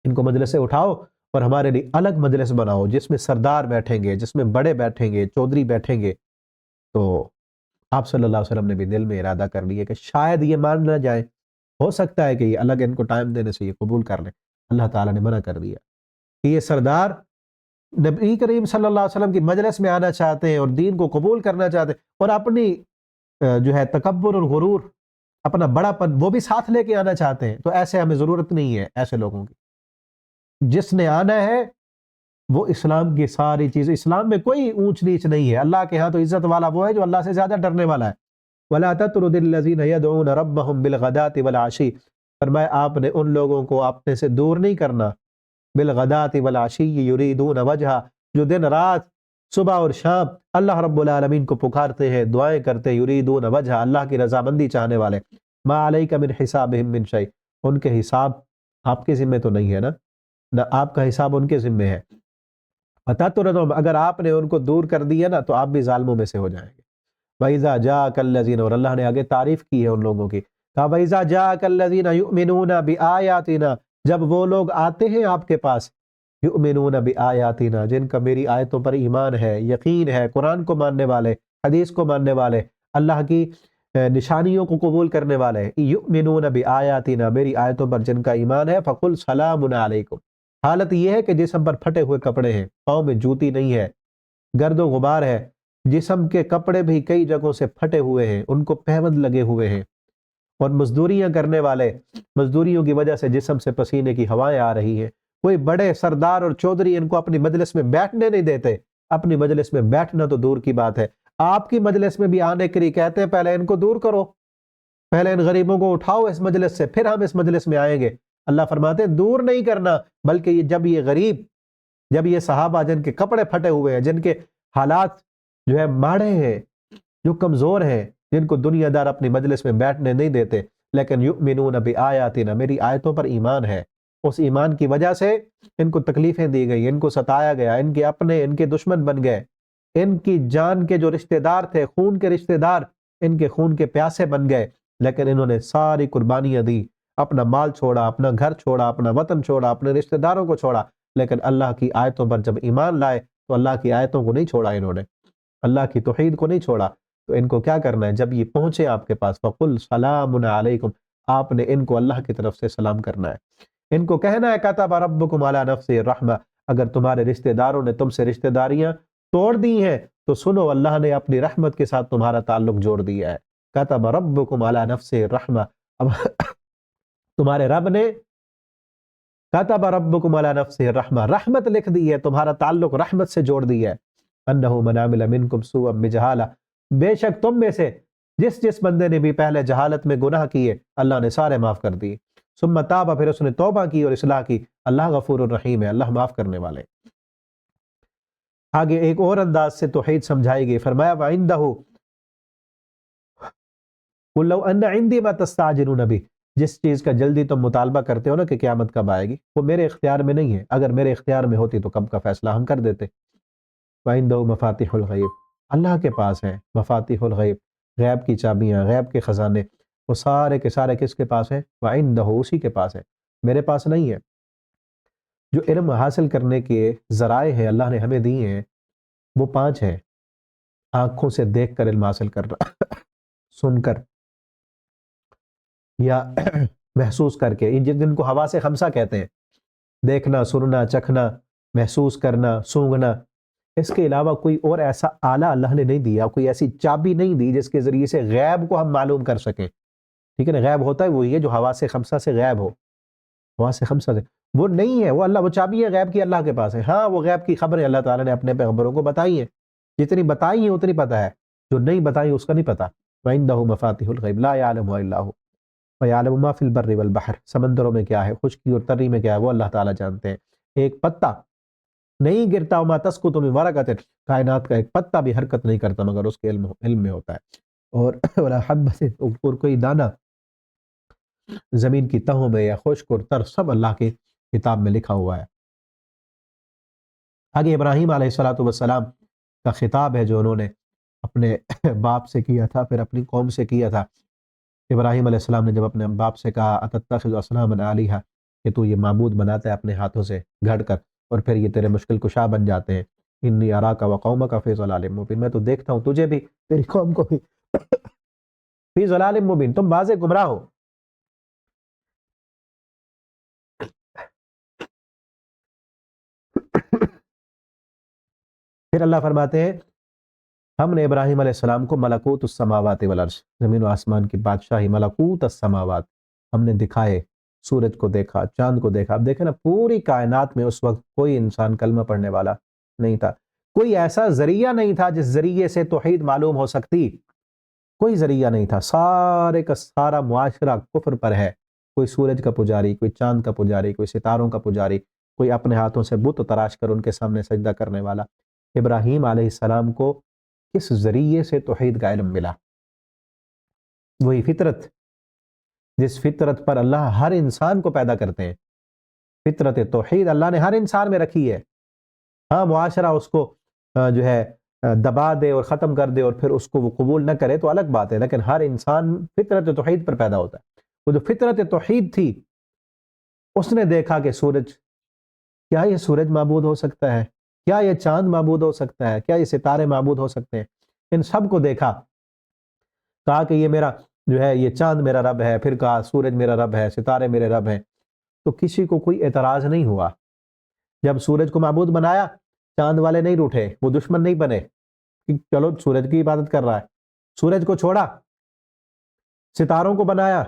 ان کو مجلس سے اٹھاؤ اور ہمارے لیے الگ مجلس بناؤ جس میں سردار بیٹھیں گے، جس میں بڑے بیٹھیں گے، چودھری بیٹھیں گے۔ تو آپ صلی اللہ علیہ وسلم نے بھی دل میں ارادہ کر لیا کہ شاید یہ مان نہ جائیں، ہو سکتا ہے کہ یہ الگ ان کو ٹائم دینے سے یہ قبول کر لیں۔ اللہ تعالیٰ نے منع کر دیا کہ یہ سردار نبی کریم صلی اللہ علیہ وسلم کی مجلس میں آنا چاہتے ہیں اور دین کو قبول کرنا چاہتے ہیں، اور اپنی جو ہے تکبر اور غرور، اپنا بڑا پن وہ بھی ساتھ لے کے آنا چاہتے ہیں۔ تو ایسے ہمیں ضرورت نہیں ہے ایسے لوگوں کی۔ جس نے آنا ہے وہ اسلام کی ساری چیزیں، اسلام میں کوئی اونچ نیچ نہیں ہے۔ اللہ کے ہاں تو عزت والا وہ ہے جو اللہ سے زیادہ ڈرنے والا ہے۔ وَلَا تَطْرُدِ الَّذِينَ يَدْعُونَ رَبَّهُمْ بِالْغَدَاةِ وَالْعَشِيِّ، فرمایا آپ نے ان لوگوں کو اپنے سے دور نہیں کرنا، بالغداۃ والعشی یریدون وجہا، جو دن رات صبح اور شام اللہ رب العالمین کو پکارتے ہیں، دعائیں کرتے، یریدون وجہا، اللہ کی رضامندی چاہنے والے۔ ما علیک من حسابہم من شیء، ان کے حساب آپ کے ذمہ تو نہیں ہے نا، نہ آپ کا حساب ان کے ذمہ ہے۔ فتطردہم، اگر آپ نے ان کو دور کر دیا نا تو آپ بھی ظالموں میں سے ہو جائیں گے۔ وَإِذَا جَاءَكَ الَّذِينَ، اور اللہ نے آگے تعریف کی ہے ان لوگوں کی، کہا وَإِذَا جَاءَكَ الَّذِينَ يُؤْمِنُونَ بِآيَاتِنَا، جب وہ لوگ آتے ہیں آپ کے پاس، یؤمنون بآیاتنا، جن کا میری آیتوں پر ایمان ہے، یقین ہے، قرآن کو ماننے والے، حدیث کو ماننے والے، اللہ کی نشانیوں کو قبول کرنے والے، یؤمنون بآیاتنا، میری آیتوں پر جن کا ایمان ہے، فقل سلام علیکم، حالت یہ ہے کہ جسم پر پھٹے ہوئے کپڑے ہیں، پاؤں میں جوتی نہیں ہے، گرد و غبار ہے، جسم کے کپڑے بھی کئی جگہوں سے پھٹے ہوئے ہیں، ان کو پیوند لگے ہوئے ہیں، اور مزدوریاں کرنے والے، مزدوریوں کی وجہ سے جسم سے پسینے کی ہوائیں آ رہی ہیں۔ کوئی بڑے سردار اور چودھری ان کو اپنی مجلس میں بیٹھنے نہیں دیتے، اپنی مجلس میں بیٹھنا تو دور کی بات ہے، آپ کی مجلس میں بھی آنے کے لیے کہتے ہیں پہلے ان کو دور کرو، پہلے ان غریبوں کو اٹھاؤ اس مجلس سے، پھر ہم اس مجلس میں آئیں گے۔ اللہ فرماتے ہیں دور نہیں کرنا، بلکہ جب یہ غریب، جب یہ صحابہ جن کے کپڑے پھٹے ہوئے ہیں، جن کے حالات جو ہے ماڑے ہیں، جو کمزور ہیں، جن کو دنیا دار اپنی مجلس میں بیٹھنے نہیں دیتے، لیکن یؤمنون بآیاتنا، میری آیتوں پر ایمان ہے، اس ایمان کی وجہ سے ان کو تکلیفیں دی گئی، ان کو ستایا گیا، ان کے اپنے ان کے دشمن بن گئے، ان کی جان کے جو رشتہ دار تھے، خون کے رشتہ دار، ان کے خون کے پیاسے بن گئے، لیکن انہوں نے ساری قربانیاں دی، اپنا مال چھوڑا، اپنا گھر چھوڑا، اپنا وطن چھوڑا، اپنے رشتہ داروں کو چھوڑا، لیکن اللہ کی آیتوں پر جب ایمان لائے تو اللہ کی آیتوں کو نہیں چھوڑا، انہوں نے اللہ کی توحید کو نہیں چھوڑا۔ تو ان کو کیا کرنا ہے؟ جب یہ پہنچے آپ کے پاس، فقل سلام علیکم، آپ نے ان کو اللہ کی طرف سے سلام کرنا ہے، ان کو کہنا ہے کتب ربکم علی نفسہ الرحمہ، اگر تمہارے رشتہ داروں نے تم سے رشتہ داریاں توڑ دی ہیں تو سنو، اللہ نے اپنی رحمت کے ساتھ تمہارا تعلق جوڑ دیا ہے۔ کتب ربکم علی نفسہ الرحمہ، اب تمہارے رب نے کتب ربکم علی نفسہ الرحمہ، رحمت لکھ دی ہے، تمہارا تعلق رحمت سے جوڑ دیا ہے۔ انہ من عمل منکم سوءا بجہالہ، بے شک تم میں سے جس بندے نے بھی پہلے جہالت میں گناہ کیے اللہ نے سارے معاف کر دیے، ثم تاب، پھر اس نے توبہ کی اور اصلاح کی، اللہ غفور الرحیم ہے، اللہ معاف کرنے والے۔ آگے ایک اور انداز سے توحید سمجھائی گئی، فرمایا وَعِندَهُ قُلْ لَوْ أَنَّ عِنْدِي مَا تَسْتَعْجِلُونَ بِهِ، جس چیز کا جلدی تم مطالبہ کرتے ہو نا کہ قیامت کب آئے گی، وہ میرے اختیار میں نہیں ہے، اگر میرے اختیار میں ہوتی تو کب کا فیصلہ ہم کر دیتے۔ وَعِندَهُ مَفَاتِحُ الْغَيْبِ، اللہ کے پاس ہے مفاتیح الغیب، غیب کی چابیاں، غیب کے خزانے، وہ سارے کے سارے کس کے پاس ہیں؟ وَعِندَهُ، اسی کے پاس ہے، میرے پاس نہیں ہے۔ جو علم حاصل کرنے کے ذرائع ہیں اللہ نے ہمیں دیے ہیں وہ 5 ہیں، آنکھوں سے دیکھ کر علم حاصل کرنا، سن کر یا محسوس کر کے، جن کو حواس خمسہ کہتے ہیں، دیکھنا، سننا، چکھنا، محسوس کرنا، سونگھنا، اس کے علاوہ کوئی اور ایسا آلہ اللہ نے نہیں دیا، کوئی ایسی چابی نہیں دی جس کے ذریعے سے غیب کو ہم معلوم کر سکیں۔ ٹھیک ہے نا، غیب ہوتا ہے وہی ہے جو حواس خمسہ سے غیب ہو، حواس خمسہ سے وہ نہیں ہے، وہ اللہ، وہ چابی ہے غیب کی اللہ کے پاس ہے۔ ہاں وہ غیب کی خبریں اللہ تعالیٰ نے اپنے پیغمبروں کو بتائی ہیں، جتنی بتائی ہیں اتنی پتہ ہے، جو نہیں بتائی اس کا نہیں پتہ۔ وَعِندَهُ مَفَاتِحُ الْغَيْبِ لَا يَعْلَمُهَا إِلَّا هُوَ وَيَعْلَمُ مَا فِي الْبَرِّ وَالْبَحْرِ، سمندروں میں کیا ہے، خشکی اور تری میں کیا ہے، وہ اللہ تعالیٰ جانتے ہیں۔ ایک پتا نہیں گرتا، وما تسقط من ورقۃ، کائنات کا ایک پتا بھی حرکت نہیں کرتا مگر اس کے علم میں ہوتا ہے، اور ولا حبۃ، اور کوئی دانہ زمین کی تہوں میں یا خشک اور تر سب اللہ کے کتاب میں لکھا ہوا ہے۔ آگے ابراہیم علیہ الصلوۃ والسلام کا خطاب ہے جو انہوں نے اپنے باپ سے کیا تھا، پھر اپنی قوم سے کیا تھا۔ ابراہیم علیہ السلام نے جب اپنے باپ سے کہا اتتخذ اصناما آلہۃ، کہ تو یہ معبود بناتا ہے اپنے ہاتھوں سے گھڑ کر، اور پھر یہ تیرے مشکل کشا بن جاتے ہیں، انی اراک وقومک فی ضلال مبین، میں تو دیکھتا ہوں تجھے بھی تیری قوم کو بھی فی ضلال مبین، تم واضح گمراہ ہو۔ پھر اللہ فرماتے ہیں ہم نے ابراہیم علیہ السلام کو ملکوت السماوات والارض، زمین و آسمان کی بادشاہی، ملکوت السماوات ہم نے دکھائے، سورج کو دیکھا، چاند کو دیکھا۔ اب دیکھیں نا، پوری کائنات میں اس وقت کوئی انسان کلمہ پڑھنے والا نہیں تھا، کوئی ایسا ذریعہ نہیں تھا جس ذریعے سے توحید معلوم ہو سکتی، کوئی ذریعہ نہیں تھا، سارے کا سارا معاشرہ کفر پر ہے، کوئی سورج کا پجاری، کوئی چاند کا پجاری، کوئی ستاروں کا پجاری، کوئی اپنے ہاتھوں سے بت تراش کر ان کے سامنے سجدہ کرنے والا۔ ابراہیم علیہ السلام کو کس ذریعے سے توحید کا علم ملا؟ وہی فطرت، جس فطرت پر اللہ ہر انسان کو پیدا کرتے ہیں، فطرت توحید اللہ نے ہر انسان میں رکھی ہے۔ ہاں معاشرہ اس کو جو ہے دبا دے اور ختم کر دے اور پھر اس کو وہ قبول نہ کرے تو الگ بات ہے، لیکن ہر انسان فطرت توحید پر پیدا ہوتا ہے۔ وہ جو فطرت توحید تھی، اس نے دیکھا کہ سورج، کیا یہ سورج معبود ہو سکتا ہے؟ کیا یہ چاند معبود ہو سکتا ہے؟ کیا یہ ستارے معبود ہو سکتے ہیں؟ ان سب کو دیکھا، کہا کہ یہ میرا جو ہے یہ چاند میرا رب ہے، پھر کہا سورج میرا رب ہے، ستارے میرے رب ہیں، تو کسی کو کوئی اعتراض نہیں ہوا۔ جب سورج کو معبود بنایا، چاند والے نہیں روٹھے، وہ دشمن نہیں بنے کہ چلو سورج کی عبادت کر رہا ہے۔ سورج کو چھوڑا، ستاروں کو بنایا،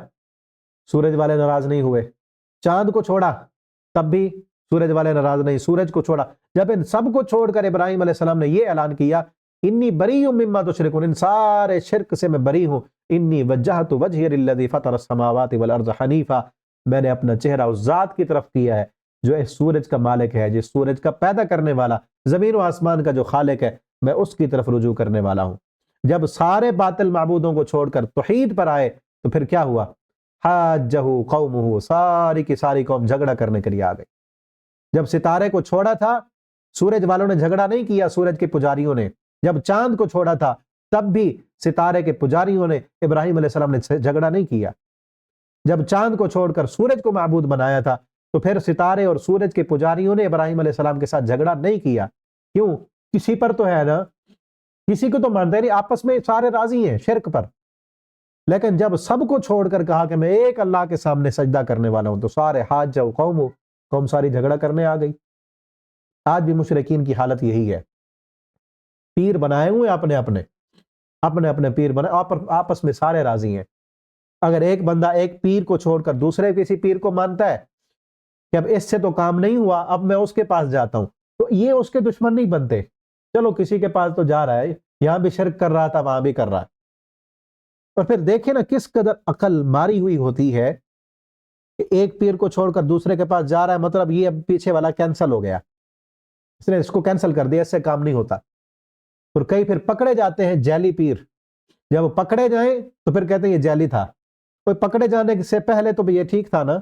سورج والے ناراض نہیں ہوئے۔ چاند کو چھوڑا، تب بھی سورج والے ناراض نہیں، سورج کو چھوڑا۔ جب ان سب کو چھوڑ کر ابراہیم علیہ السلام نے یہ اعلان کیا، انی بری مما تشرکون، ان سارے شرک سے میں بری ہوں، انی وجہت وجہی للذی فطر السماوات والارض حنیفا، میں نے اپنا چہرہ اس ذات کی طرف کیا ہے جو اس سورج کا مالک ہے، جس سورج کا پیدا کرنے والا، زمین و آسمان کا جو خالق ہے، میں اس کی طرف رجوع کرنے والا ہوں۔ جب سارے باطل معبودوں کو چھوڑ کر توحید پر آئے تو پھر کیا ہوا؟ حاجہ قومہ، ساری کی ساری قوم جھگڑا کرنے کے لیے آ گئی۔ جب ستارے کو چھوڑا تھا، سورج والوں نے جھگڑا نہیں کیا، سورج کے پجاریوں نے۔ جب چاند کو چھوڑا تھا، تب بھی ستارے کے پجاریوں نے، ابراہیم علیہ السلام نے جھگڑا نہیں کیا۔ جب چاند کو چھوڑ کر سورج کو معبود بنایا تھا، تو پھر ستارے اور سورج کے پجاریوں نے ابراہیم علیہ السلام کے ساتھ جھگڑا نہیں کیا۔ کیوں؟ کسی پر تو ہے نا، کسی کو تو مانتے نہیں، آپس میں سارے راضی ہیں شرک پر۔ لیکن جب سب کو چھوڑ کر کہا کہ میں ایک اللہ کے سامنے سجدہ کرنے والا ہوں، تو سارے حاجہ قوم ساری جھگڑا کرنے آ گئی۔ آج بھی مشرکین کی حالت یہی ہے، پیر بنائے ہوئے اپنے اپنے پیر بنائے، آپس میں سارے راضی ہیں۔ اگر ایک بندہ ایک پیر کو چھوڑ کر دوسرے کسی پیر کو مانتا ہے کہ اب اس سے تو کام نہیں ہوا، اب میں اس کے پاس جاتا ہوں، تو یہ اس کے دشمن نہیں بنتے۔ چلو کسی کے پاس تو جا رہا ہے، یہاں بھی شرک کر رہا تھا، وہاں بھی کر رہا ہے۔ اور پھر دیکھیں نا کس قدر عقل ماری ہوئی ہوتی ہے کہ ایک پیر کو چھوڑ کر دوسرے کے پاس جا رہا ہے، مطلب یہ اب پیچھے والا کینسل ہو گیا، اس نے اس کو کینسل کر دیا، اس سے کام نہیں ہوتا۔ اور کئی پھر پکڑے جاتے ہیں جعلی پیر، جب پکڑے جائیں تو پھر کہتے ہیں یہ جعلی تھا۔ کوئی پکڑے جانے سے پہلے تو یہ ٹھیک تھا نا،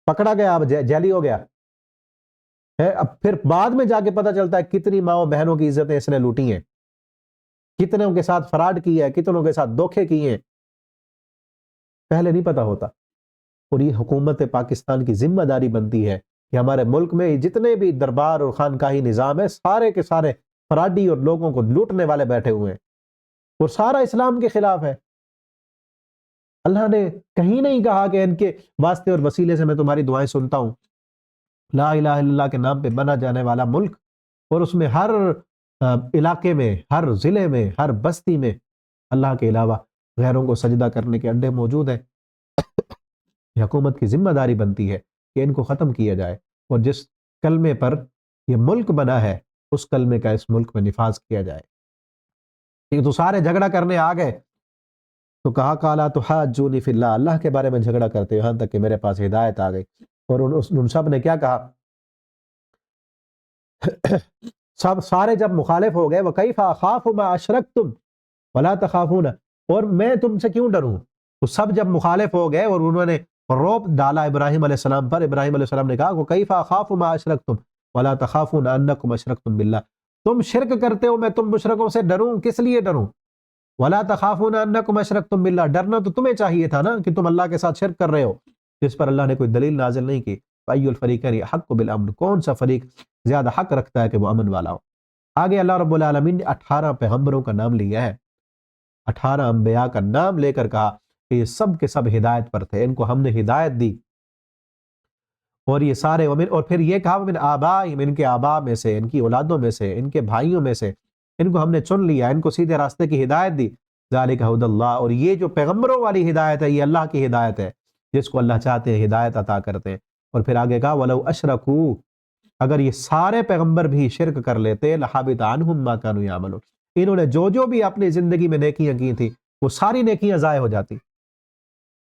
پکڑا گیا اب جعلی ہو گیا ہے۔ اب پھر بعد میں جا کے پتہ چلتا ہے کتنی ماں بہنوں کی عزتیں اس نے لوٹی ہیں، کتنوں کے ساتھ فراڈ کیا ہے، کتنوں کے ساتھ دھوکے کیے ہیں، پہلے نہیں پتا ہوتا۔ اور یہ حکومت پاکستان کی ذمہ داری بنتی ہے کہ ہمارے ملک میں جتنے بھی دربار اور خانقاہی نظام ہے، سارے کے سارے فراڈی اور لوگوں کو لوٹنے والے بیٹھے ہوئے ہیں، اور سارا اسلام کے خلاف ہے۔ اللہ نے کہیں نہیں کہا کہ ان کے واسطے اور وسیلے سے میں تمہاری دعائیں سنتا ہوں۔ لا الہ الا اللہ کے نام پہ بنا جانے والا ملک، اور اس میں ہر علاقے میں، ہر ضلع میں، ہر بستی میں اللہ کے علاوہ غیروں کو سجدہ کرنے کے اڈے موجود ہیں۔ یہ حکومت کی ذمہ داری بنتی ہے کہ ان کو ختم کیا جائے، اور جس کلمے پر یہ ملک بنا ہے اس کلمے کا اس ملک میں نفاذ کیا جائے۔ یہ تو سارے جھگڑا کرنے آ گئے تو کہا قالا تحاجونی فی اللہ، اللہ کے بارے میں جھگڑا کرتے یہاں تک کہ میرے پاس ہدایت آ گئی۔ اور ان سب نے کیا کہا؟ سب سارے جب مخالف ہو گئے، وَكَيْفَ أَخَافُ مَا أَشْرَكْتُمْ وَلَا تَخَافُونَ، اور میں تم سے کیوں ڈروں؟ وہ سب جب مخالف ہو گئے اور انہوں نے روب ڈالا ابراہیم علیہ السلام پر، ابراہیم علیہ السلام نے کہا کہ کیف اخاف ما اشرکتم ولا تخافون انکم اشرکتم باللہ، تم شرک کرتے ہو، میں تم مشرکوں سے ڈروں، کس لیے ڈروں؟ ولا تخافون انکم اشرکتم باللہ، ڈرنا تو تمہیں چاہیے تھا نا کہ تم اللہ کے ساتھ شرک کر رہے ہو، جس پر اللہ نے کوئی دلیل نازل نہیں کی۔ فأی الفریقین حق بالامن، کون سا فریق زیادہ حق رکھتا ہے کہ وہ امن والا ہو۔ آگے اللہ رب العالمین نے 18 پیغمبروں کا نام لیا ہے، 18 انبیاء کا نام لے کر کہا کہ یہ سب کے سب ہدایت پر تھے، ان کو ہم نے ہدایت دی، اور یہ سارے اور پھر یہ کہا من آبائہم، ان کے آباء میں سے، ان کی اولادوں میں سے، ان کے بھائیوں میں سے، ان کو ہم نے چن لیا، ان کو سیدھے راستے کی ہدایت دی۔ ذالک ھدی اللہ، اور یہ جو پیغمبروں والی ہدایت ہے یہ اللہ کی ہدایت ہے، جس کو اللہ چاہتے ہیں ہدایت عطا کرتے ہیں۔ اور پھر آگے کہا وَلَوْ أَشْرَكُوا، اگر یہ سارے پیغمبر بھی شرک کر لیتے لَحَبِطَ عَنْهُمْ مَا كَانُوا يَعْمَلُونَ، انہوں نے جو بھی اپنی زندگی میں نیکیاں کی تھیں وہ ساری نیکیاں ضائع ہو جاتی۔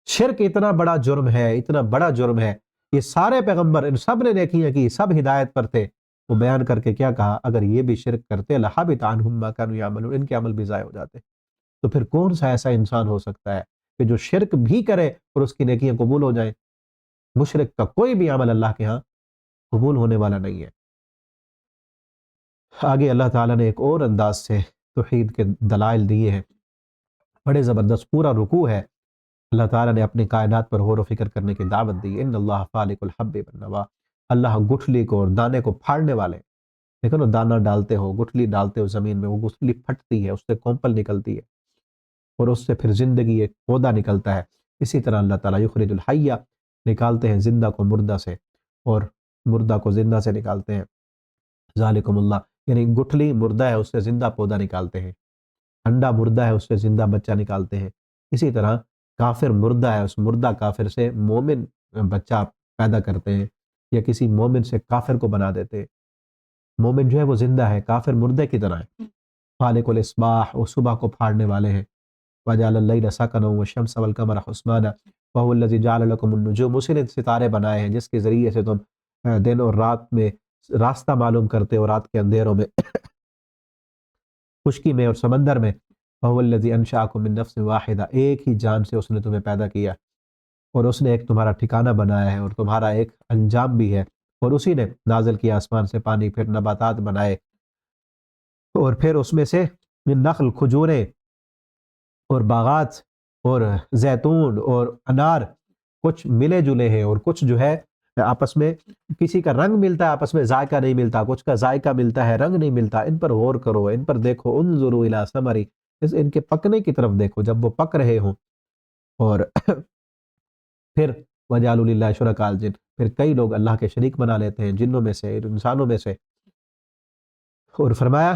شرک اتنا بڑا جرم ہے، اتنا بڑا جرم ہے، یہ سارے پیغمبر ان سب نے نیکیاں کی، سب ہدایت پر تھے، وہ بیان کر کے کیا کہا اگر یہ بھی شرک کرتے لَحَبِطَ عَنْهُمْ مَا كَانُوا يَعْمَلُونَ، ان کے عمل بھی ضائع ہو جاتے۔ تو پھر کون سا ایسا انسان ہو سکتا ہے کہ جو شرک بھی کرے اور اس کی نیکیاں قبول ہو جائیں؟ مشرک کا کوئی بھی عمل اللہ کے ہاں قبول ہونے والا نہیں ہے۔ آگے اللہ تعالیٰ نے ایک اور انداز سے توحید کے دلائل دیے ہیں، بڑے زبردست، پورا رکوع ہے، اللہ تعالیٰ نے اپنی کائنات پر غور و فکر کرنے کی دعوت دی۔ ان اللہ فالق الحب والنوى، اللہ گٹھلی کو اور دانے کو پھاڑنے والے۔ دیکھو نا، دانہ ڈالتے ہو، گٹھلی ڈالتے ہو زمین میں، وہ گٹھلی پھٹتی ہے، اس سے کونپل نکلتی ہے اور اس سے پھر زندگی ایک پودا نکلتا ہے۔ اسی طرح اللہ تعالیٰ یخرج الحی، نکالتے ہیں زندہ کو مردہ سے اور مردہ کو زندہ سے نکالتے ہیں۔ ذالکم اللہ، یعنی گٹھلی مردہ ہے اس سے زندہ پودا نکالتے ہیں، انڈا مردہ ہے اس سے زندہ بچہ نکالتے ہیں۔ اسی طرح کافر مردہ ہے، اس مردہ کافر سے مومن بچہ پیدا کرتے ہیں، یا کسی مومن سے کافر کو بنا دیتے ہیں۔ مومن جو ہے وہ زندہ ہے، کافر مردے کی طرح ہے۔ خالق الاصباح، وہ صبح کو پھاڑنے والے ہیں۔ وجعل اللیل سکنا والشمس والقمر حسبانا وهو الذی جعل لکم النجوم، اسی نے ستارے بنائے ہیں جس کے ذریعے سے تم دن اور رات میں راستہ معلوم کرتے ہو، رات کے اندھیروں میں، خشکی میں اور سمندر میں۔ وهو الذی انشأکم من نفس واحدہ، ایک ہی جان سے اس نے تمہیں پیدا کیا، اور اس نے ایک تمہارا ٹھکانہ بنایا ہے اور تمہارا ایک انجام بھی ہے، اور اسی نے نازل کیا آسمان سے پانی، پھر نباتات بنائے، اور پھر اس میں سے نخل، کھجوریں اور باغات اور زیتون اور انار، کچھ ملے جلے ہیں اور کچھ جو ہے آپس میں کسی کا رنگ ملتا ہے، آپس میں ذائقہ نہیں ملتا، کچھ کا ذائقہ ملتا ہے، رنگ نہیں ملتا۔ ان پر غور کرو، ان پر دیکھو، انظروا الی ثمری، ان کے پکنے کی طرف دیکھو جب وہ پک رہے ہوں۔ اور پھر وجعلوا للہ شرکاء الجن، پھر کئی لوگ اللہ کے شریک بنا لیتے ہیں جنوں میں سے، انسانوں میں سے۔ اور فرمایا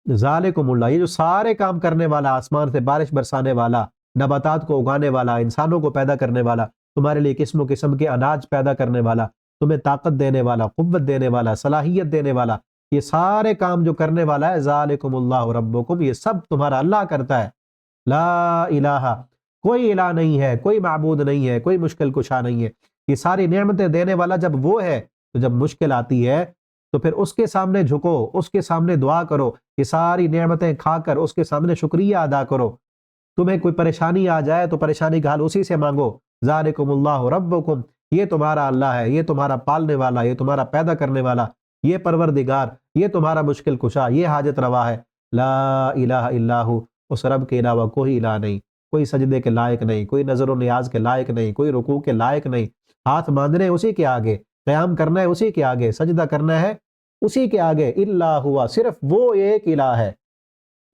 ذالکم اللہ، یہ جو سارے کام کرنے والا، آسمان سے بارش برسانے والا، نباتات کو اگانے والا، انسانوں کو پیدا کرنے والا، تمہارے لیے قسم و قسم کے اناج پیدا کرنے والا، تمہیں طاقت دینے والا، قوت دینے والا، صلاحیت دینے والا، یہ سارے کام جو کرنے والا ہے، ذالکم اللہ ربکم، یہ سب تمہارا اللہ کرتا ہے۔ لا الہ، کوئی الہ نہیں ہے، کوئی معبود نہیں ہے، کوئی مشکل کشا نہیں ہے، یہ ساری نعمتیں دینے والا جب وہ ہے تو جب مشکل آتی ہے تو پھر اس کے سامنے جھکو، اس کے سامنے دعا کرو، یہ ساری نعمتیں کھا کر اس کے سامنے شکریہ ادا کرو۔ تمہیں کوئی پریشانی آ جائے تو پریشانی کا حل اسی سے مانگو۔ ذالکم اللہ ربکم، یہ تمہارا اللہ ہے، یہ تمہارا پالنے والا، یہ تمہارا پیدا کرنے والا، یہ پروردگار، یہ تمہارا مشکل کشا، یہ حاجت روا ہے۔ لا الہ الا ہو، اس رب کے علاوہ کوئی الہ نہیں، کوئی سجدے کے لائق نہیں، کوئی نظر و نیاز کے لائق نہیں، کوئی رکوع کے لائق نہیں، ہاتھ باندھنے اسی کے آگے، قیام کرنا ہے اسی کے آگے، سجدہ کرنا ہے اسی کے آگے، الا ہوا، صرف وہ ایک الہ ہے۔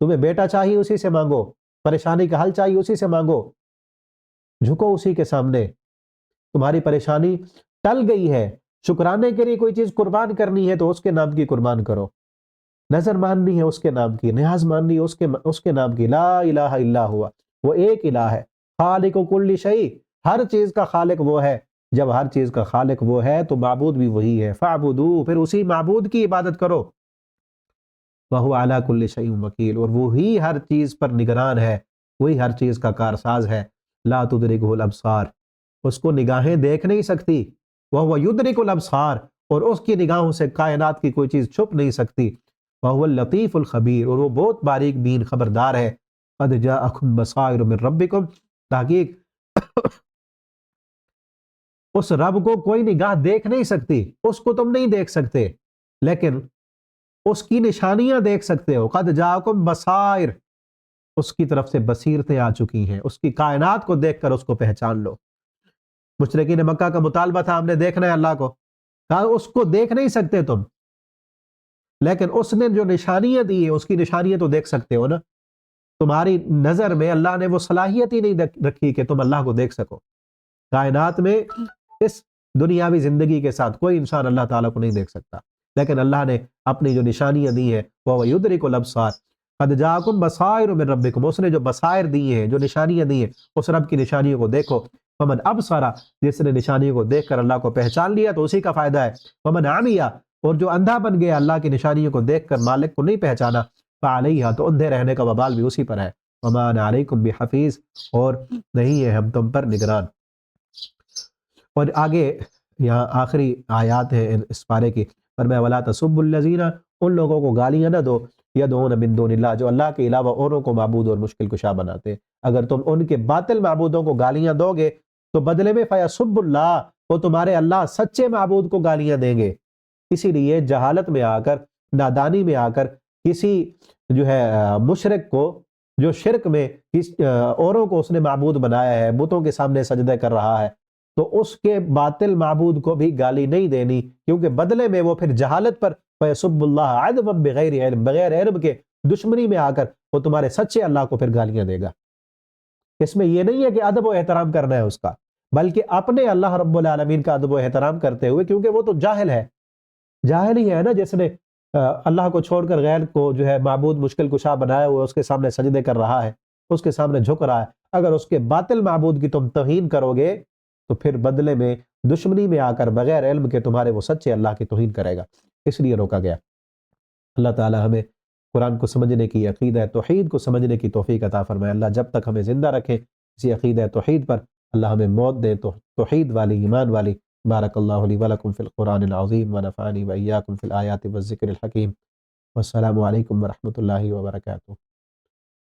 تمہیں بیٹا چاہیے اسی سے مانگو، پریشانی کا حل چاہیے اسی سے مانگو، جھکو اسی کے سامنے۔ تمہاری پریشانی ٹل گئی ہے، شکرانے کے لیے کوئی چیز قربان کرنی ہے تو اس کے نام کی قربان کرو، نظر ماننی ہے اس کے نام کی، نیاز ماننی ہے اس کے نام کی۔ لا الہ الا ہوا، وہ ایک الہ ہے، خالق کل شیء، ہر چیز کا خالق وہ ہے۔ جب ہر چیز کا خالق وہ ہے تو معبود بھی وہی ہے، فاعبدوہ، پھر اسی معبود کی عبادت کرو۔ وَهُوَ عَلَى كُلِّ شَيْءٍ وَكِيلٌ، اور وہی ہر چیز پر نگران ہے، وہی ہر چیز کا کارساز ہے۔ لا تدرکہ الابصار، اس کو نگاہیں دیکھ نہیں سکتی، وَهُوَ يُدرِكُ الابصار، اور اس کی نگاہوں سے کائنات کی کوئی چیز چھپ نہیں سکتی۔ وَهُوَ اللطیف الخبیر، اور وہ بہت باریک بین خبردار ہے۔ قد جاءکم بصائر من ربکم، تحقیق اس رب کو کوئی نگاہ دیکھ نہیں سکتی، اس کو تم نہیں دیکھ سکتے، لیکن اس کی نشانیاں دیکھ سکتے ہو۔ قد جاءکم بصائر، اس کی طرف سے بصیرتیں آ چکی ہیں، اس کی کائنات کو دیکھ کر اس کو پہچان لو۔ مشرکین مکہ کا مطالبہ تھا ہم نے دیکھنا ہے اللہ کو، کہا اس کو دیکھ نہیں سکتے تم، لیکن اس نے جو نشانیاں دی ہیں اس کی نشانیاں تو دیکھ سکتے ہو نا۔ تمہاری نظر میں اللہ نے وہ صلاحیت ہی نہیں رکھی کہ تم اللہ کو دیکھ سکو۔ کائنات میں اس دنیاوی زندگی کے ساتھ کوئی انسان اللہ تعالیٰ کو نہیں دیکھ سکتا، لیکن اللہ نے اپنی جو نشانیاں دی ہیں وہ یدرک الابصار، قد جاءکم بصائر من ربکم، اس نے جو بصائر دی ہیں، جو نشانیاں دی ہیں، اس رب کی نشانیوں کو دیکھو۔ فمن ابصر، جس نے نشانیوں کو دیکھ کر اللہ کو پہچان لیا تو اسی کا فائدہ ہے۔ فمن عمی، اور جو اندھا بن گیا اللہ کی نشانیوں کو دیکھ کر مالک کو نہیں پہچانا، فعلیہا، تو اندھے رہنے کا وبال بھی اسی پر ہے۔ وما انا علیکم بحفیظ، اور نہیں ہے ہم تم پر نگران۔ اور آگے یہاں آخری آیات ہے اس پارے کی، فرمایا ولا تسبوا الذین، ان لوگوں کو گالیاں نہ دو، یدعون من دون اللہ، جو اللہ کے علاوہ اوروں کو معبود اور مشکل کشا بناتے ہیں۔ اگر تم ان کے باطل معبودوں کو گالیاں دو گے تو بدلے میں فیسب اللہ، وہ تمہارے اللہ سچے معبود کو گالیاں دیں گے۔ اسی لیے جہالت میں آ کر، نادانی میں آ کر کسی جو ہے مشرک کو، جو شرک میں اوروں کو اس نے معبود بنایا ہے، بتوں کے سامنے سجدے کر رہا ہے، تو اس کے باطل معبود کو بھی گالی نہیں دینی، کیونکہ بدلے میں وہ پھر جہالت پر فیسب اللہ عدوا بغیر علم، بغیر علم کے دشمنی میں آ کر وہ تمہارے سچے اللہ کو پھر گالیاں دے گا۔ اس میں یہ نہیں ہے کہ ادب و احترام کرنا ہے اس کا، بلکہ اپنے اللہ رب العالمین کا ادب و احترام کرتے ہوئے، کیونکہ وہ تو جاہل ہے، جاہل ہی ہے نا جس نے اللہ کو چھوڑ کر غیر کو جو ہے معبود مشکل کشا بنایا ہوا، اس کے سامنے سجدے کر رہا ہے، اس کے سامنے جھک رہا ہے۔ اگر اس کے باطل معبود کی تم توہین کرو گے تو پھر بدلے میں دشمنی میں آ کر بغیر علم کے تمہارے وہ سچے اللہ کی توہین کرے گا، اس لیے روکا گیا۔ اللہ تعالی ہمیں قرآن کو سمجھنے کی، عقیدہ توحید کو سمجھنے کی توفیق عطا فرمائے۔ اللہ جب تک ہمیں زندہ رکھے اسی عقیدہ توحید پر، اللہ ہمیں موت دے تو توحید والی، ایمان والی۔ بارک اللہ لی ولکم فی القرآن العظیم ونفعنی وإیاکم فی الآیات والذکر الحکیم، والسلام علیکم ورحمۃ اللہ وبرکاتہ۔